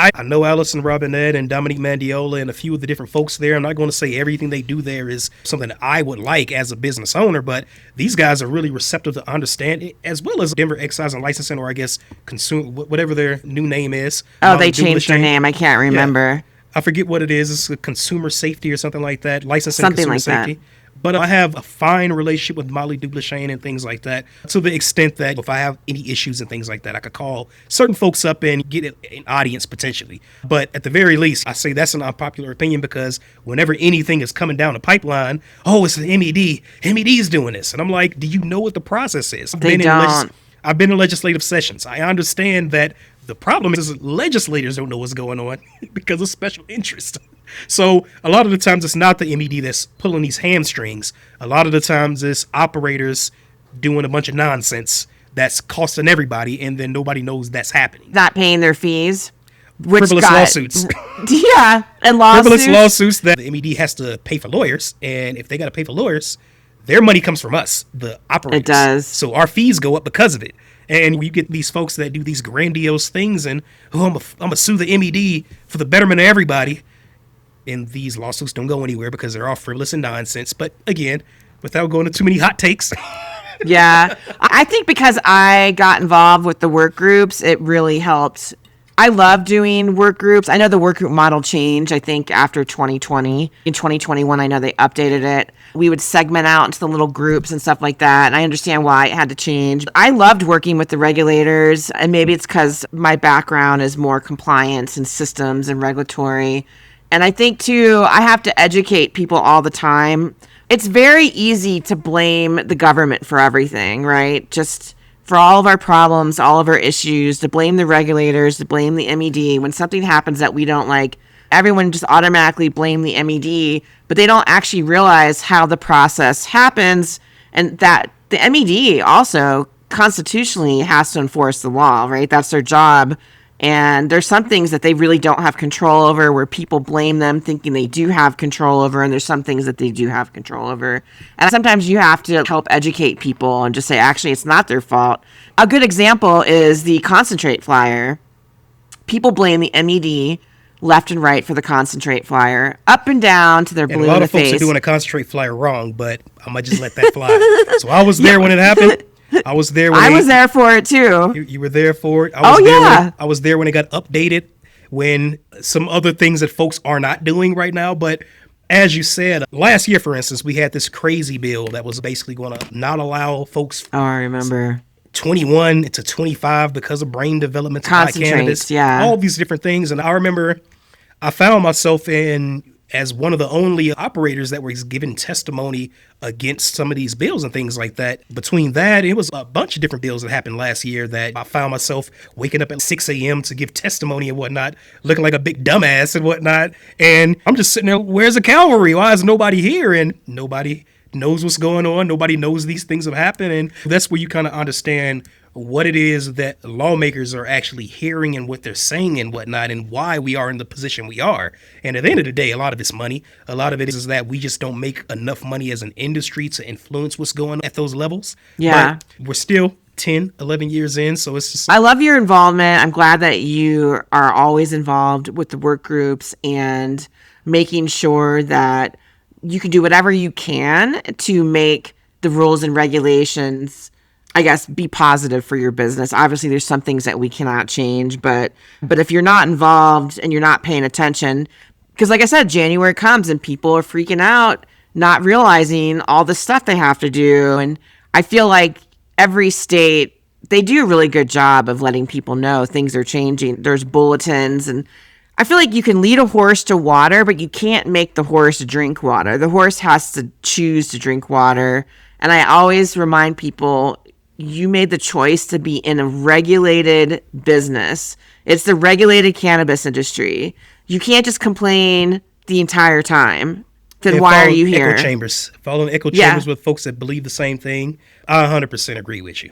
I know Allison Robinette and Dominique Mandiola and a few of the different folks there. I'm not going to say everything they do there is something that I would like as a business owner, but these guys are really receptive to understand it, as well as Denver Excise and Licensing, or I guess whatever their new name is. Oh, they changed their name. I can't remember. Yeah. I forget what it is. It's a consumer safety or something like that. Licensing and consumer safety. That. But I have a fine relationship with Molly Dublashane and things like that, to the extent that if I have any issues and things like that, I could call certain folks up and get an audience potentially. But at the very least, I say that's an unpopular opinion because whenever anything is coming down the pipeline, oh, it's the MED. MED's doing this. And I'm like, do you know what the process is? They don't. I've been in legislative sessions. I understand that the problem is legislators don't know what's going on because of special interest. So a lot of the times it's not the MED that's pulling these hamstrings. A lot of the times it's operators doing a bunch of nonsense that's costing everybody, and then nobody knows that's happening. Not paying their fees. Frivolous lawsuits. Yeah, and lawsuits. Frivolous lawsuits that the MED has to pay for lawyers, and if they got to pay for lawyers, their money comes from us, the operators. It does. So our fees go up because of it. And you get these folks that do these grandiose things and, oh, I'm going to sue the MED for the betterment of everybody. And these lawsuits don't go anywhere because they're all frivolous and nonsense. But again, without going into too many hot takes. Yeah. I think because I got involved with the work groups, it really helped. I love doing work groups. I know the work group model changed, I think, after 2020. In 2021, I know they updated it. We would segment out into the little groups and stuff like that. And I understand why it had to change. I loved working with the regulators. And maybe it's because my background is more compliance and systems and regulatory. And I think, too, I have to educate people all the time. It's very easy to blame the government for everything, right? Just for all of our problems, all of our issues, to blame the regulators, to blame the MED. When something happens that we don't like, everyone just automatically blame the MED, but they don't actually realize how the process happens, and that the MED also constitutionally has to enforce the law, right? That's their job. And there's some things that they really don't have control over where people blame them thinking they do have control over, and there's some things that they do have control over. And sometimes you have to help educate people and just say, actually, it's not their fault. A good example is the concentrate flyer. People blame the MED left and right for the concentrate flyer, up and down to their blue in the face. A lot of folks are doing a concentrate flyer wrong, but I might just let that fly. So I was there when it happened. I was there when I was there for it too. You were there for it. I was there when it got updated, when some other things that folks are not doing right now. But as you said, last year, for instance, we had this crazy bill that was basically going to not allow folks. Oh, I remember. 21 to 25 because of brain development to buy cannabis. Yeah. All these different things. And I remember I found myself as one of the only operators that was given testimony against some of these bills and things like that. Between that, it was a bunch of different bills that happened last year that I found myself waking up at 6 a.m. to give testimony and whatnot, looking like a big dumbass and whatnot. And I'm just sitting there, where's the cavalry? Why is nobody here? And nobody knows what's going on. Nobody knows these things have happened. And that's where you kind of understand what it is that lawmakers are actually hearing and what they're saying and whatnot, and why we are in the position we are. And at the end of the day, a lot of it's money. A lot of it is that we just don't make enough money as an industry to influence what's going on at those levels. Yeah. But we're still 10, 11 years in, so it's just... I love your involvement. I'm glad that you are always involved with the work groups and making sure that you can do whatever you can to make the rules and regulations, I guess, be positive for your business. Obviously, there's some things that we cannot change, but if you're not involved and you're not paying attention, because like I said, January comes and people are freaking out, not realizing all the stuff they have to do. And I feel like every state, they do a really good job of letting people know things are changing. There's bulletins, and I feel like you can lead a horse to water, but you can't make the horse drink water. The horse has to choose to drink water. And I always remind people, you made the choice to be in a regulated business. It's the regulated cannabis industry. You can't just complain the entire time. then And why are follow you here? Echo chambers. Following echo Yeah. chambers with folks that believe the same thing. I 100% agree with you.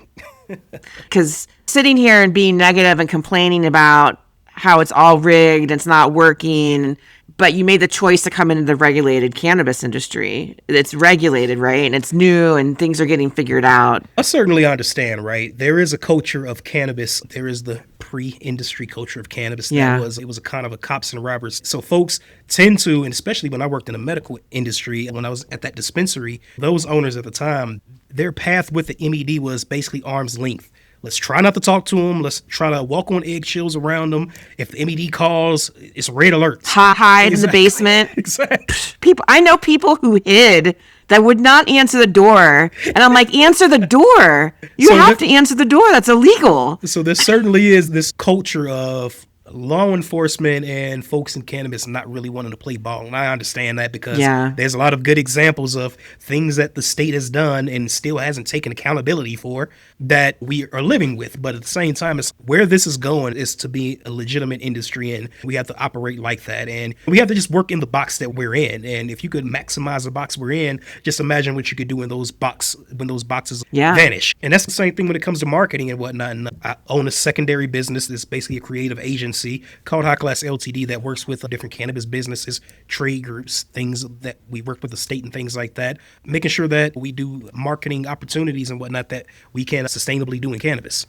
Because sitting here and being negative and complaining about how it's all rigged, it's not working, but you made the choice to come into the regulated cannabis industry. It's regulated, right? And it's new and things are getting figured out. I certainly understand, right? There is a culture of cannabis. There is the pre-industry culture of cannabis. Yeah. It was a kind of a cops and robbers. So folks tend to, and especially when I worked in the medical industry, when I was at that dispensary, those owners at the time, their path with the MED was basically arm's length. Let's try not to talk to them. Let's try to walk on eggshells around them. If the MED calls, it's red alerts. Hide in the basement. Exactly. I know people who hid that would not answer the door. And I'm like, answer the door. You have to answer the door. That's illegal. So there certainly is this culture of law enforcement and folks in cannabis not really wanting to play ball. And I understand that because there's a lot of good examples of things that the state has done and still hasn't taken accountability for that we are living with. But at the same time, it's where this is going is to be a legitimate industry, and we have to operate like that. And we have to just work in the box that we're in. And if you could maximize the box we're in, just imagine what you could do in those boxes vanish. And that's the same thing when it comes to marketing and whatnot. And I own a secondary business that's basically a creative agency called 𝗘𝗽𝗀𝗍 Ltd. That works with different cannabis businesses, trade groups, things that we work with the state and things like that, making sure that we do marketing opportunities and whatnot that we can sustainably do in cannabis.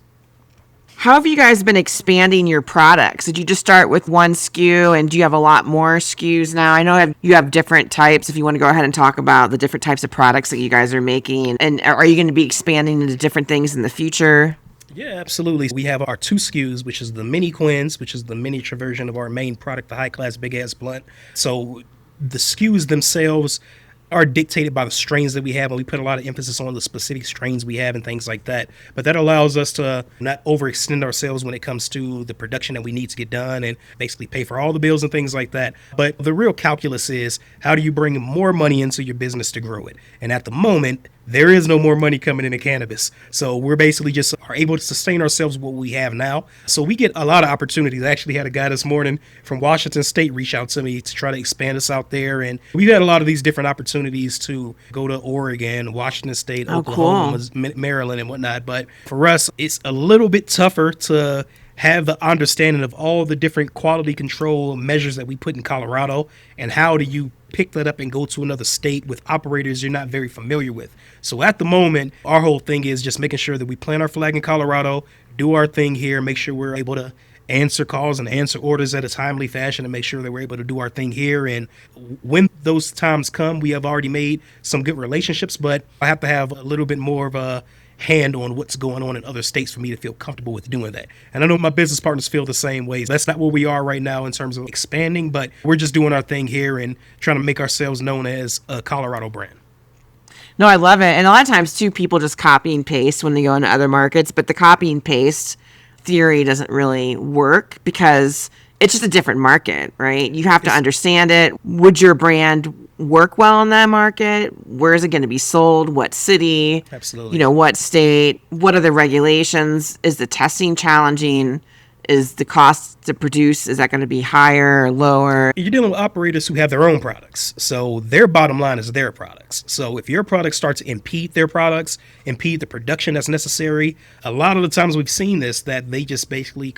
How have you guys been expanding your products? Did you just start with one SKU, and do you have a lot more SKUs now? I know you have different types. If you want to go ahead and talk about the different types of products that you guys are making, and are you going to be expanding into different things in the future? Yeah, absolutely. We have our 2 SKUs, which is the Mini Quinns, which is the miniature version of our main product, the high-class big-ass blunt. So the SKUs themselves are dictated by the strains that we have, and we put a lot of emphasis on the specific strains we have and things like that. But that allows us to not overextend ourselves when it comes to the production that we need to get done and basically pay for all the bills and things like that. But the real calculus is, how do you bring more money into your business to grow it? And at the moment, there is no more money coming into cannabis. So we're basically just are able to sustain ourselves with what we have now. So we get a lot of opportunities. I actually had a guy this morning from Washington State reach out to me to try to expand us out there. And we've had a lot of these different opportunities to go to Oregon, Washington State, Oklahoma, Maryland, and whatnot. But for us, it's a little bit tougher to have the understanding of all the different quality control measures that we put in Colorado, and how do you pick that up and go to another state with operators you're not very familiar with. So at the moment, our whole thing is just making sure that we plant our flag in Colorado, do our thing here, make sure we're able to answer calls and answer orders at a timely fashion, and make sure that we're able to do our thing here. And when those times come, we have already made some good relationships, but I have to have a little bit more of a hand on what's going on in other states for me to feel comfortable with doing that. And I know my business partners feel the same way. That's not where we are right now in terms of expanding, but we're just doing our thing here and trying to make ourselves known as a Colorado brand. No, I love it. And a lot of times too, people just copy and paste when they go into other markets, but the copy and paste theory doesn't really work because it's just a different market, right? You have to understand it. Would your brand work well in that market? Where is it going to be sold? What city? Absolutely. What state? What are the regulations? Is the testing challenging? Is the cost to produce, is that going to be higher or lower? You're dealing with operators who have their own products. So their bottom line is their products. So if your product starts to impede their products, impede the production that's necessary, a lot of the times we've seen this, that they just basically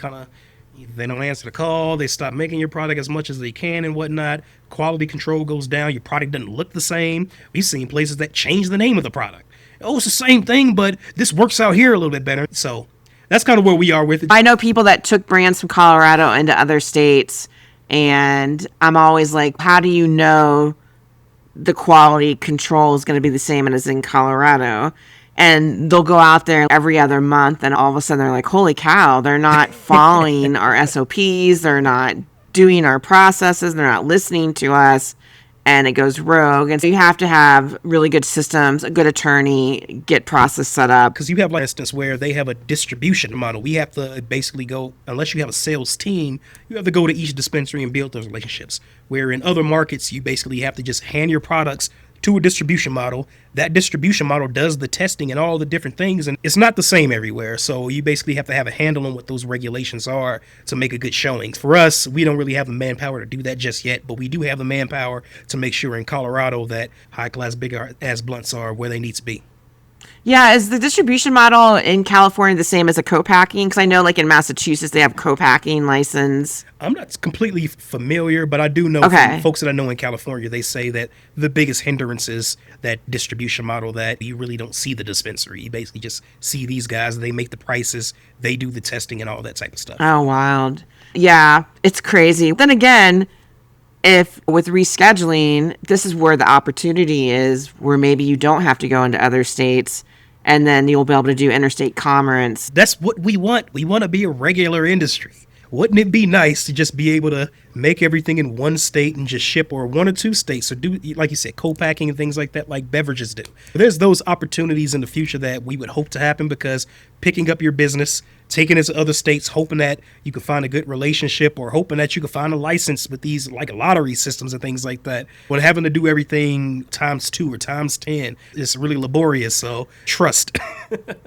they don't answer the call. They stop making your product as much as they can and whatnot. Quality control goes down. Your product doesn't look the same. We've seen places that change the name of the product. Oh, it's the same thing, but this works out here a little bit better. So that's kind of where we are with it. I know people that took brands from Colorado into other states, and I'm always like, how do you know the quality control is going to be the same as in Colorado? And they'll go out there every other month, and all of a sudden they're like, holy cow, they're not following our SOPs. They're not doing our processes. They're not listening to us. And it goes rogue. And so you have to have really good systems, a good attorney, get process set up. Because you have, like, instance where they have a distribution model. We have to basically go, unless you have a sales team, you have to go to each dispensary and build those relationships. Where in other markets, you basically have to just hand your products to a distribution model. That distribution model does the testing and all the different things, and it's not the same everywhere. So you basically have to have a handle on what those regulations are to make a good showing. For us, we don't really have the manpower to do that just yet, but we do have the manpower to make sure in Colorado that high-class big-ass blunts are where they need to be. Yeah, is the distribution model in California the same as a co-packing? Because I know, like in Massachusetts, they have co-packing license. I'm not completely familiar, but I do know from folks that I know in California, they say that the biggest hindrance is that distribution model, that you really don't see the dispensary. You basically just see these guys, they make the prices, they do the testing and all that type of stuff. Oh, wild. Yeah, it's crazy. Then again, if with rescheduling, this is where the opportunity is, where maybe you don't have to go into other states, and then you'll be able to do interstate commerce. That's what we want. We want to be a regular industry. Wouldn't it be nice to just be able to make everything in one state and just ship, or one or two states, or do, like you said, co-packing and things like that, like beverages do? There's those opportunities in the future that we would hope to happen, because picking up your business, taking it to other states, hoping that you can find a good relationship, or hoping that you can find a license with these like lottery systems and things like that, when having to do everything times 2 or times 10 is really laborious. So trust.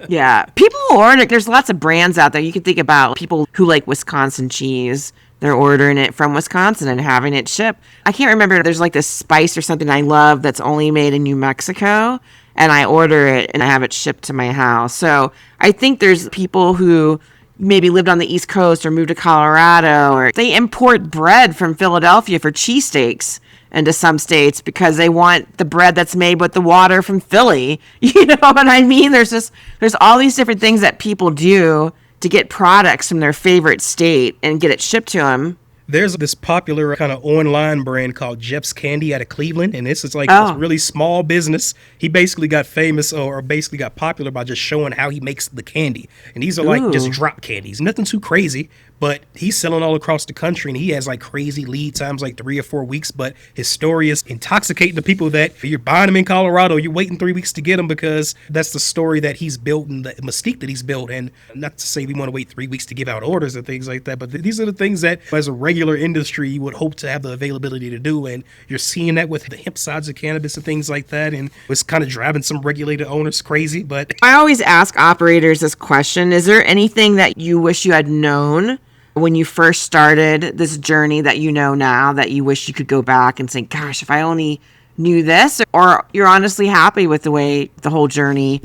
Yeah. People order, there's lots of brands out there. You can think about people who like Wisconsin cheese. They're ordering it from Wisconsin and having it shipped. I can't remember. There's like this spice or something I love that's only made in New Mexico, and I order it and I have it shipped to my house. So I think there's people who maybe lived on the East Coast or moved to Colorado, or they import bread from Philadelphia for cheesesteaks into some states because they want the bread that's made with the water from Philly. You know what I mean? There's all these different things that people do to get products from their favorite state and get it shipped to them. There's this popular kind of online brand called Jeff's Candy out of Cleveland, and this is like this really small business. He basically got famous, or basically got popular, by just showing how he makes the candy. And these are like just drop candies, nothing too crazy, but he's selling all across the country, and he has like crazy lead times, like 3 or 4 weeks. But his story is intoxicating to people that you're buying them in Colorado, you're waiting 3 weeks to get them, because that's the story that he's built and the mystique that he's built. And not to say we want to wait 3 weeks to give out orders and things like that, but these are the things that as a regular industry you would hope to have the availability to do. And you're seeing that with the hemp sides of cannabis and things like that, and it's kind of driving some regulated owners crazy. But I always ask operators this question: is there anything that you wish you had known when you first started this journey that you know now, that you wish you could go back and say, gosh, if I only knew this? Or you're honestly happy with the way the whole journey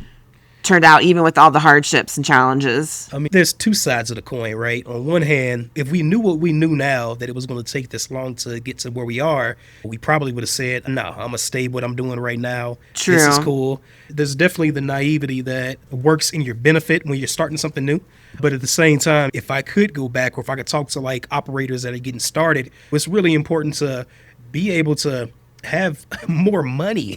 turned out, even with all the hardships and challenges? I mean, there's two sides of the coin, right? On one hand, if we knew what we knew now, that it was going to take this long to get to where we are, we probably would have said, no, I'm going to stay what I'm doing right now. True. This is cool. There's definitely the naivety that works in your benefit when you're starting something new. But at the same time, if I could go back, or if I could talk to like operators that are getting started, it's really important to be able to have more money.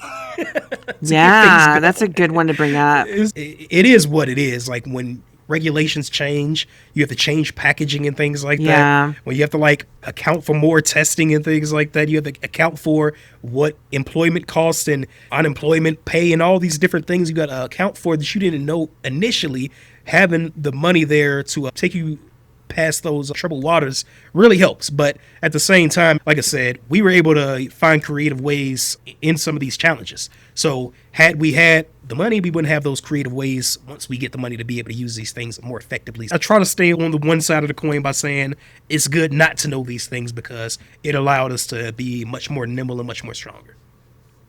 Yeah, that's a good one to bring up. It is what it is. Like when regulations change, you have to change packaging and things like that. When you have to like account for more testing and things like that, you have to account for what employment costs and unemployment pay and all these different things you got to account for that you didn't know initially. Having the money there to take you past those troubled waters really helps. But at the same time, like I said, we were able to find creative ways in some of these challenges. So had we had the money, we wouldn't have those creative ways once we get the money to be able to use these things more effectively. I try to stay on the one side of the coin by saying it's good not to know these things, because it allowed us to be much more nimble and much more stronger.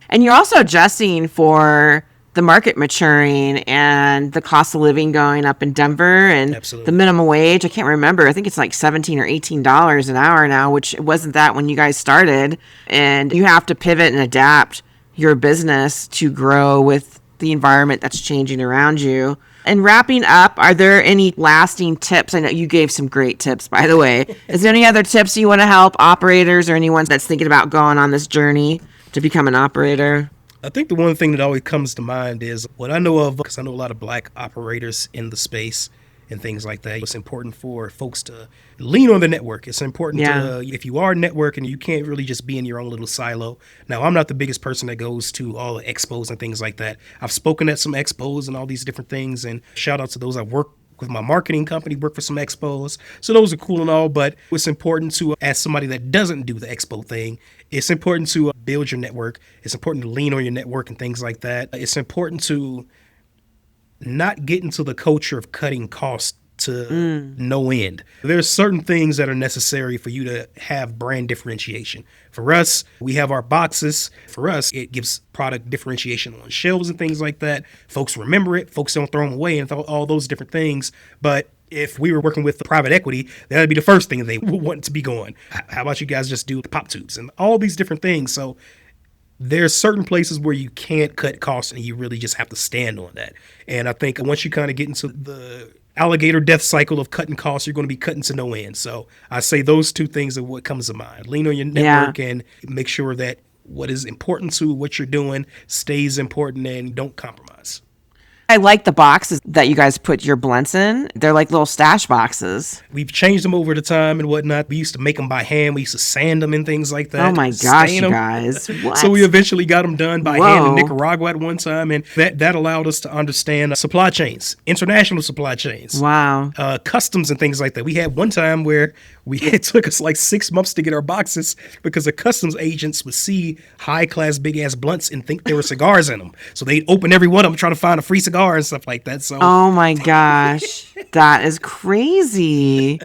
And you're also adjusting for the market maturing and the cost of living going up in Denver, and Absolutely. The minimum wage. I can't remember. I think it's like $17 or $18 an hour now, which it wasn't that when you guys started. And you have to pivot and adapt your business to grow with the environment that's changing around you. And wrapping up, are there any lasting tips? I know you gave some great tips, by the way. Is there any other tips you want to help operators or anyone that's thinking about going on this journey to become an operator? I think the one thing that always comes to mind is what I know of, because I know a lot of black operators in the space and things like that. It's important for folks to lean on the network. It's important to, if you are networking, you can't really just be in your own little silo. Now, I'm not the biggest person that goes to all the expos and things like that. I've spoken at some expos and all these different things, and shout out to those I work with my marketing company, work for some expos. So those are cool and all, but it's important to, as somebody that doesn't do the expo thing, it's important to build your network. It's important to lean on your network and things like that. It's important to not get into the culture of cutting costs to no end. There's certain things that are necessary for you to have brand differentiation. For us, we have our boxes. For us, it gives product differentiation on shelves and things like that. Folks remember it. Folks don't throw them away and all those different things. But if we were working with private equity, that would be the first thing they would want to be going. How about you guys just do the pop tubes and all these different things? So there's certain places where you can't cut costs and you really just have to stand on that. And I think once you kind of get into the alligator death cycle of cutting costs, you're going to be cutting to no end. So I say those two things are what comes to mind. Lean on your network and make sure that what is important to what you're doing stays important and don't compromise. I like the boxes that you guys put your blunts in. They're like little stash boxes. We've changed them over the time and whatnot. We used to make them by hand. We used to sand them and things like that. Oh my gosh, you guys. What? So we eventually got them done by hand in Nicaragua at one time. And that allowed us to understand supply chains, international supply chains. Wow. Customs and things like that. We had one time where it took us like 6 months to get our boxes because the customs agents would see high-class, big-ass blunts and think there were cigars in them. So they'd open every one of them trying to find a free cigar and stuff like that. So, oh my gosh, that is crazy.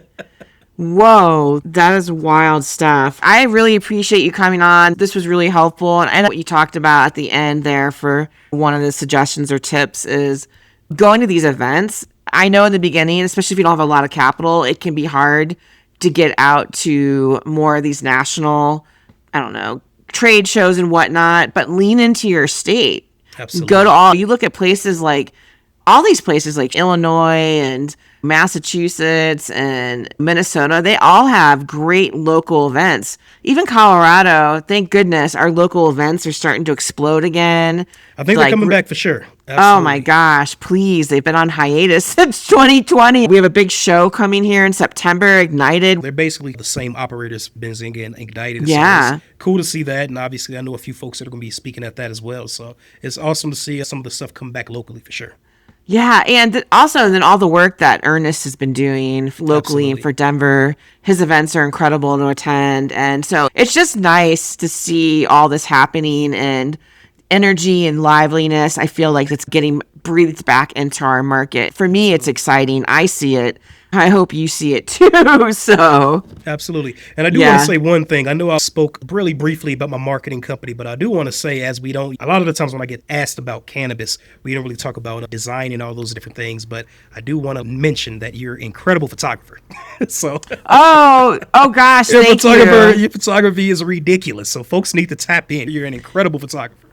Whoa, that is wild stuff. I really appreciate you coming on. This was really helpful. And I know what you talked about at the end there for one of the suggestions or tips is going to these events. I know in the beginning, especially if you don't have a lot of capital, it can be hard to get out to more of these national, trade shows and whatnot, but lean into your state. Absolutely. You look at places like all these places like Illinois and Massachusetts and Minnesota, they all have great local events. Even Colorado, thank goodness, our local events are starting to explode again. I think they're coming back for sure. Absolutely. Oh my gosh, please. They've been on hiatus since 2020. We have a big show coming here in September, Ignited. They're basically the same operators, Benzinga and Ignited. Yeah. So it's cool to see that. And obviously, I know a few folks that are going to be speaking at that as well. So it's awesome to see some of the stuff come back locally for sure. Yeah, and also then all the work that Ernest has been doing locally and for Denver. His events are incredible to attend. And so it's just nice to see all this happening and energy and liveliness. I feel like it's getting breathed back into our market. For me, it's exciting. I see it. I hope you see it too. So absolutely. And I do want to say one thing. I know I spoke really briefly about my marketing company, but I do want to say a lot of the times when I get asked about cannabis, we don't really talk about design and all those different things, but I do want to mention that you're an incredible photographer. So Oh gosh, thank you. Your photography is ridiculous. So folks need to tap in. You're an incredible photographer.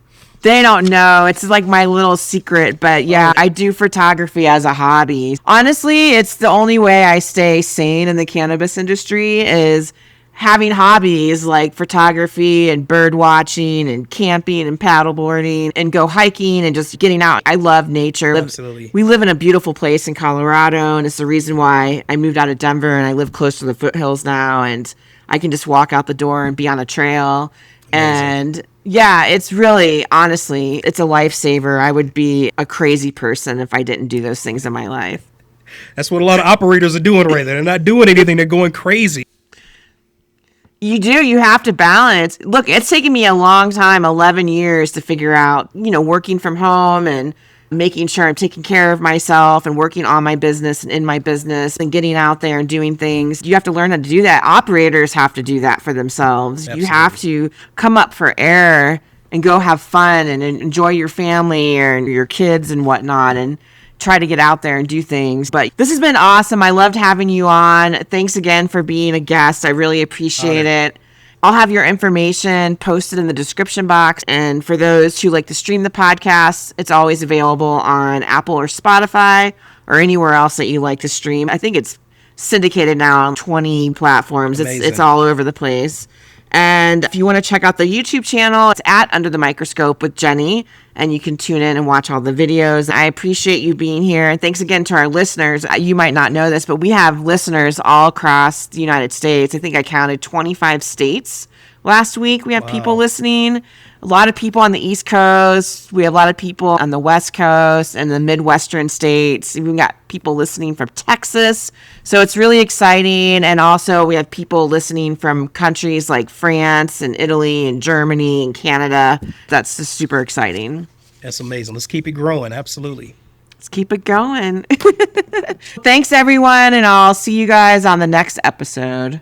They don't know. It's like my little secret, but yeah, I do photography as a hobby. Honestly, it's the only way I stay sane in the cannabis industry is having hobbies like photography and bird watching and camping and paddleboarding and go hiking and just getting out. I love nature. Absolutely. We live in a beautiful place in Colorado, and it's the reason why I moved out of Denver and I live close to the foothills now, and I can just walk out the door and be on a trail. And yeah, it's really, honestly, it's a lifesaver. I would be a crazy person if I didn't do those things in my life. That's what a lot of operators are doing right there. They're not doing anything. They're going crazy. You do. You have to balance. Look, it's taken me a long time, 11 years to figure out, working from home and making sure I'm taking care of myself and working on my business and in my business and getting out there and doing things. You have to learn how to do that. Operators have to do that for themselves. Absolutely. You have to come up for air and go have fun and enjoy your family or your kids and whatnot and try to get out there and do things. But this has been awesome. I loved having you on. Thanks again for being a guest. I really appreciate it. I'll have your information posted in the description box. And for those who like to stream the podcast, it's always available on Apple or Spotify or anywhere else that you like to stream. I think it's syndicated now on 20 platforms. It's all over the place. And if you want to check out the YouTube channel, it's at Under the Microscope with Jenny, and you can tune in and watch all the videos. I appreciate you being here. And thanks again to our listeners. You might not know this, but we have listeners all across the United States. I think I counted 25 states last week. We have people listening. A lot of people on the East Coast. We have a lot of people on the West Coast and the Midwestern states. We've got people listening from Texas. So it's really exciting. And also we have people listening from countries like France and Italy and Germany and Canada. That's just super exciting. That's amazing. Let's keep it growing. Absolutely. Let's keep it going. Thanks, everyone. And I'll see you guys on the next episode.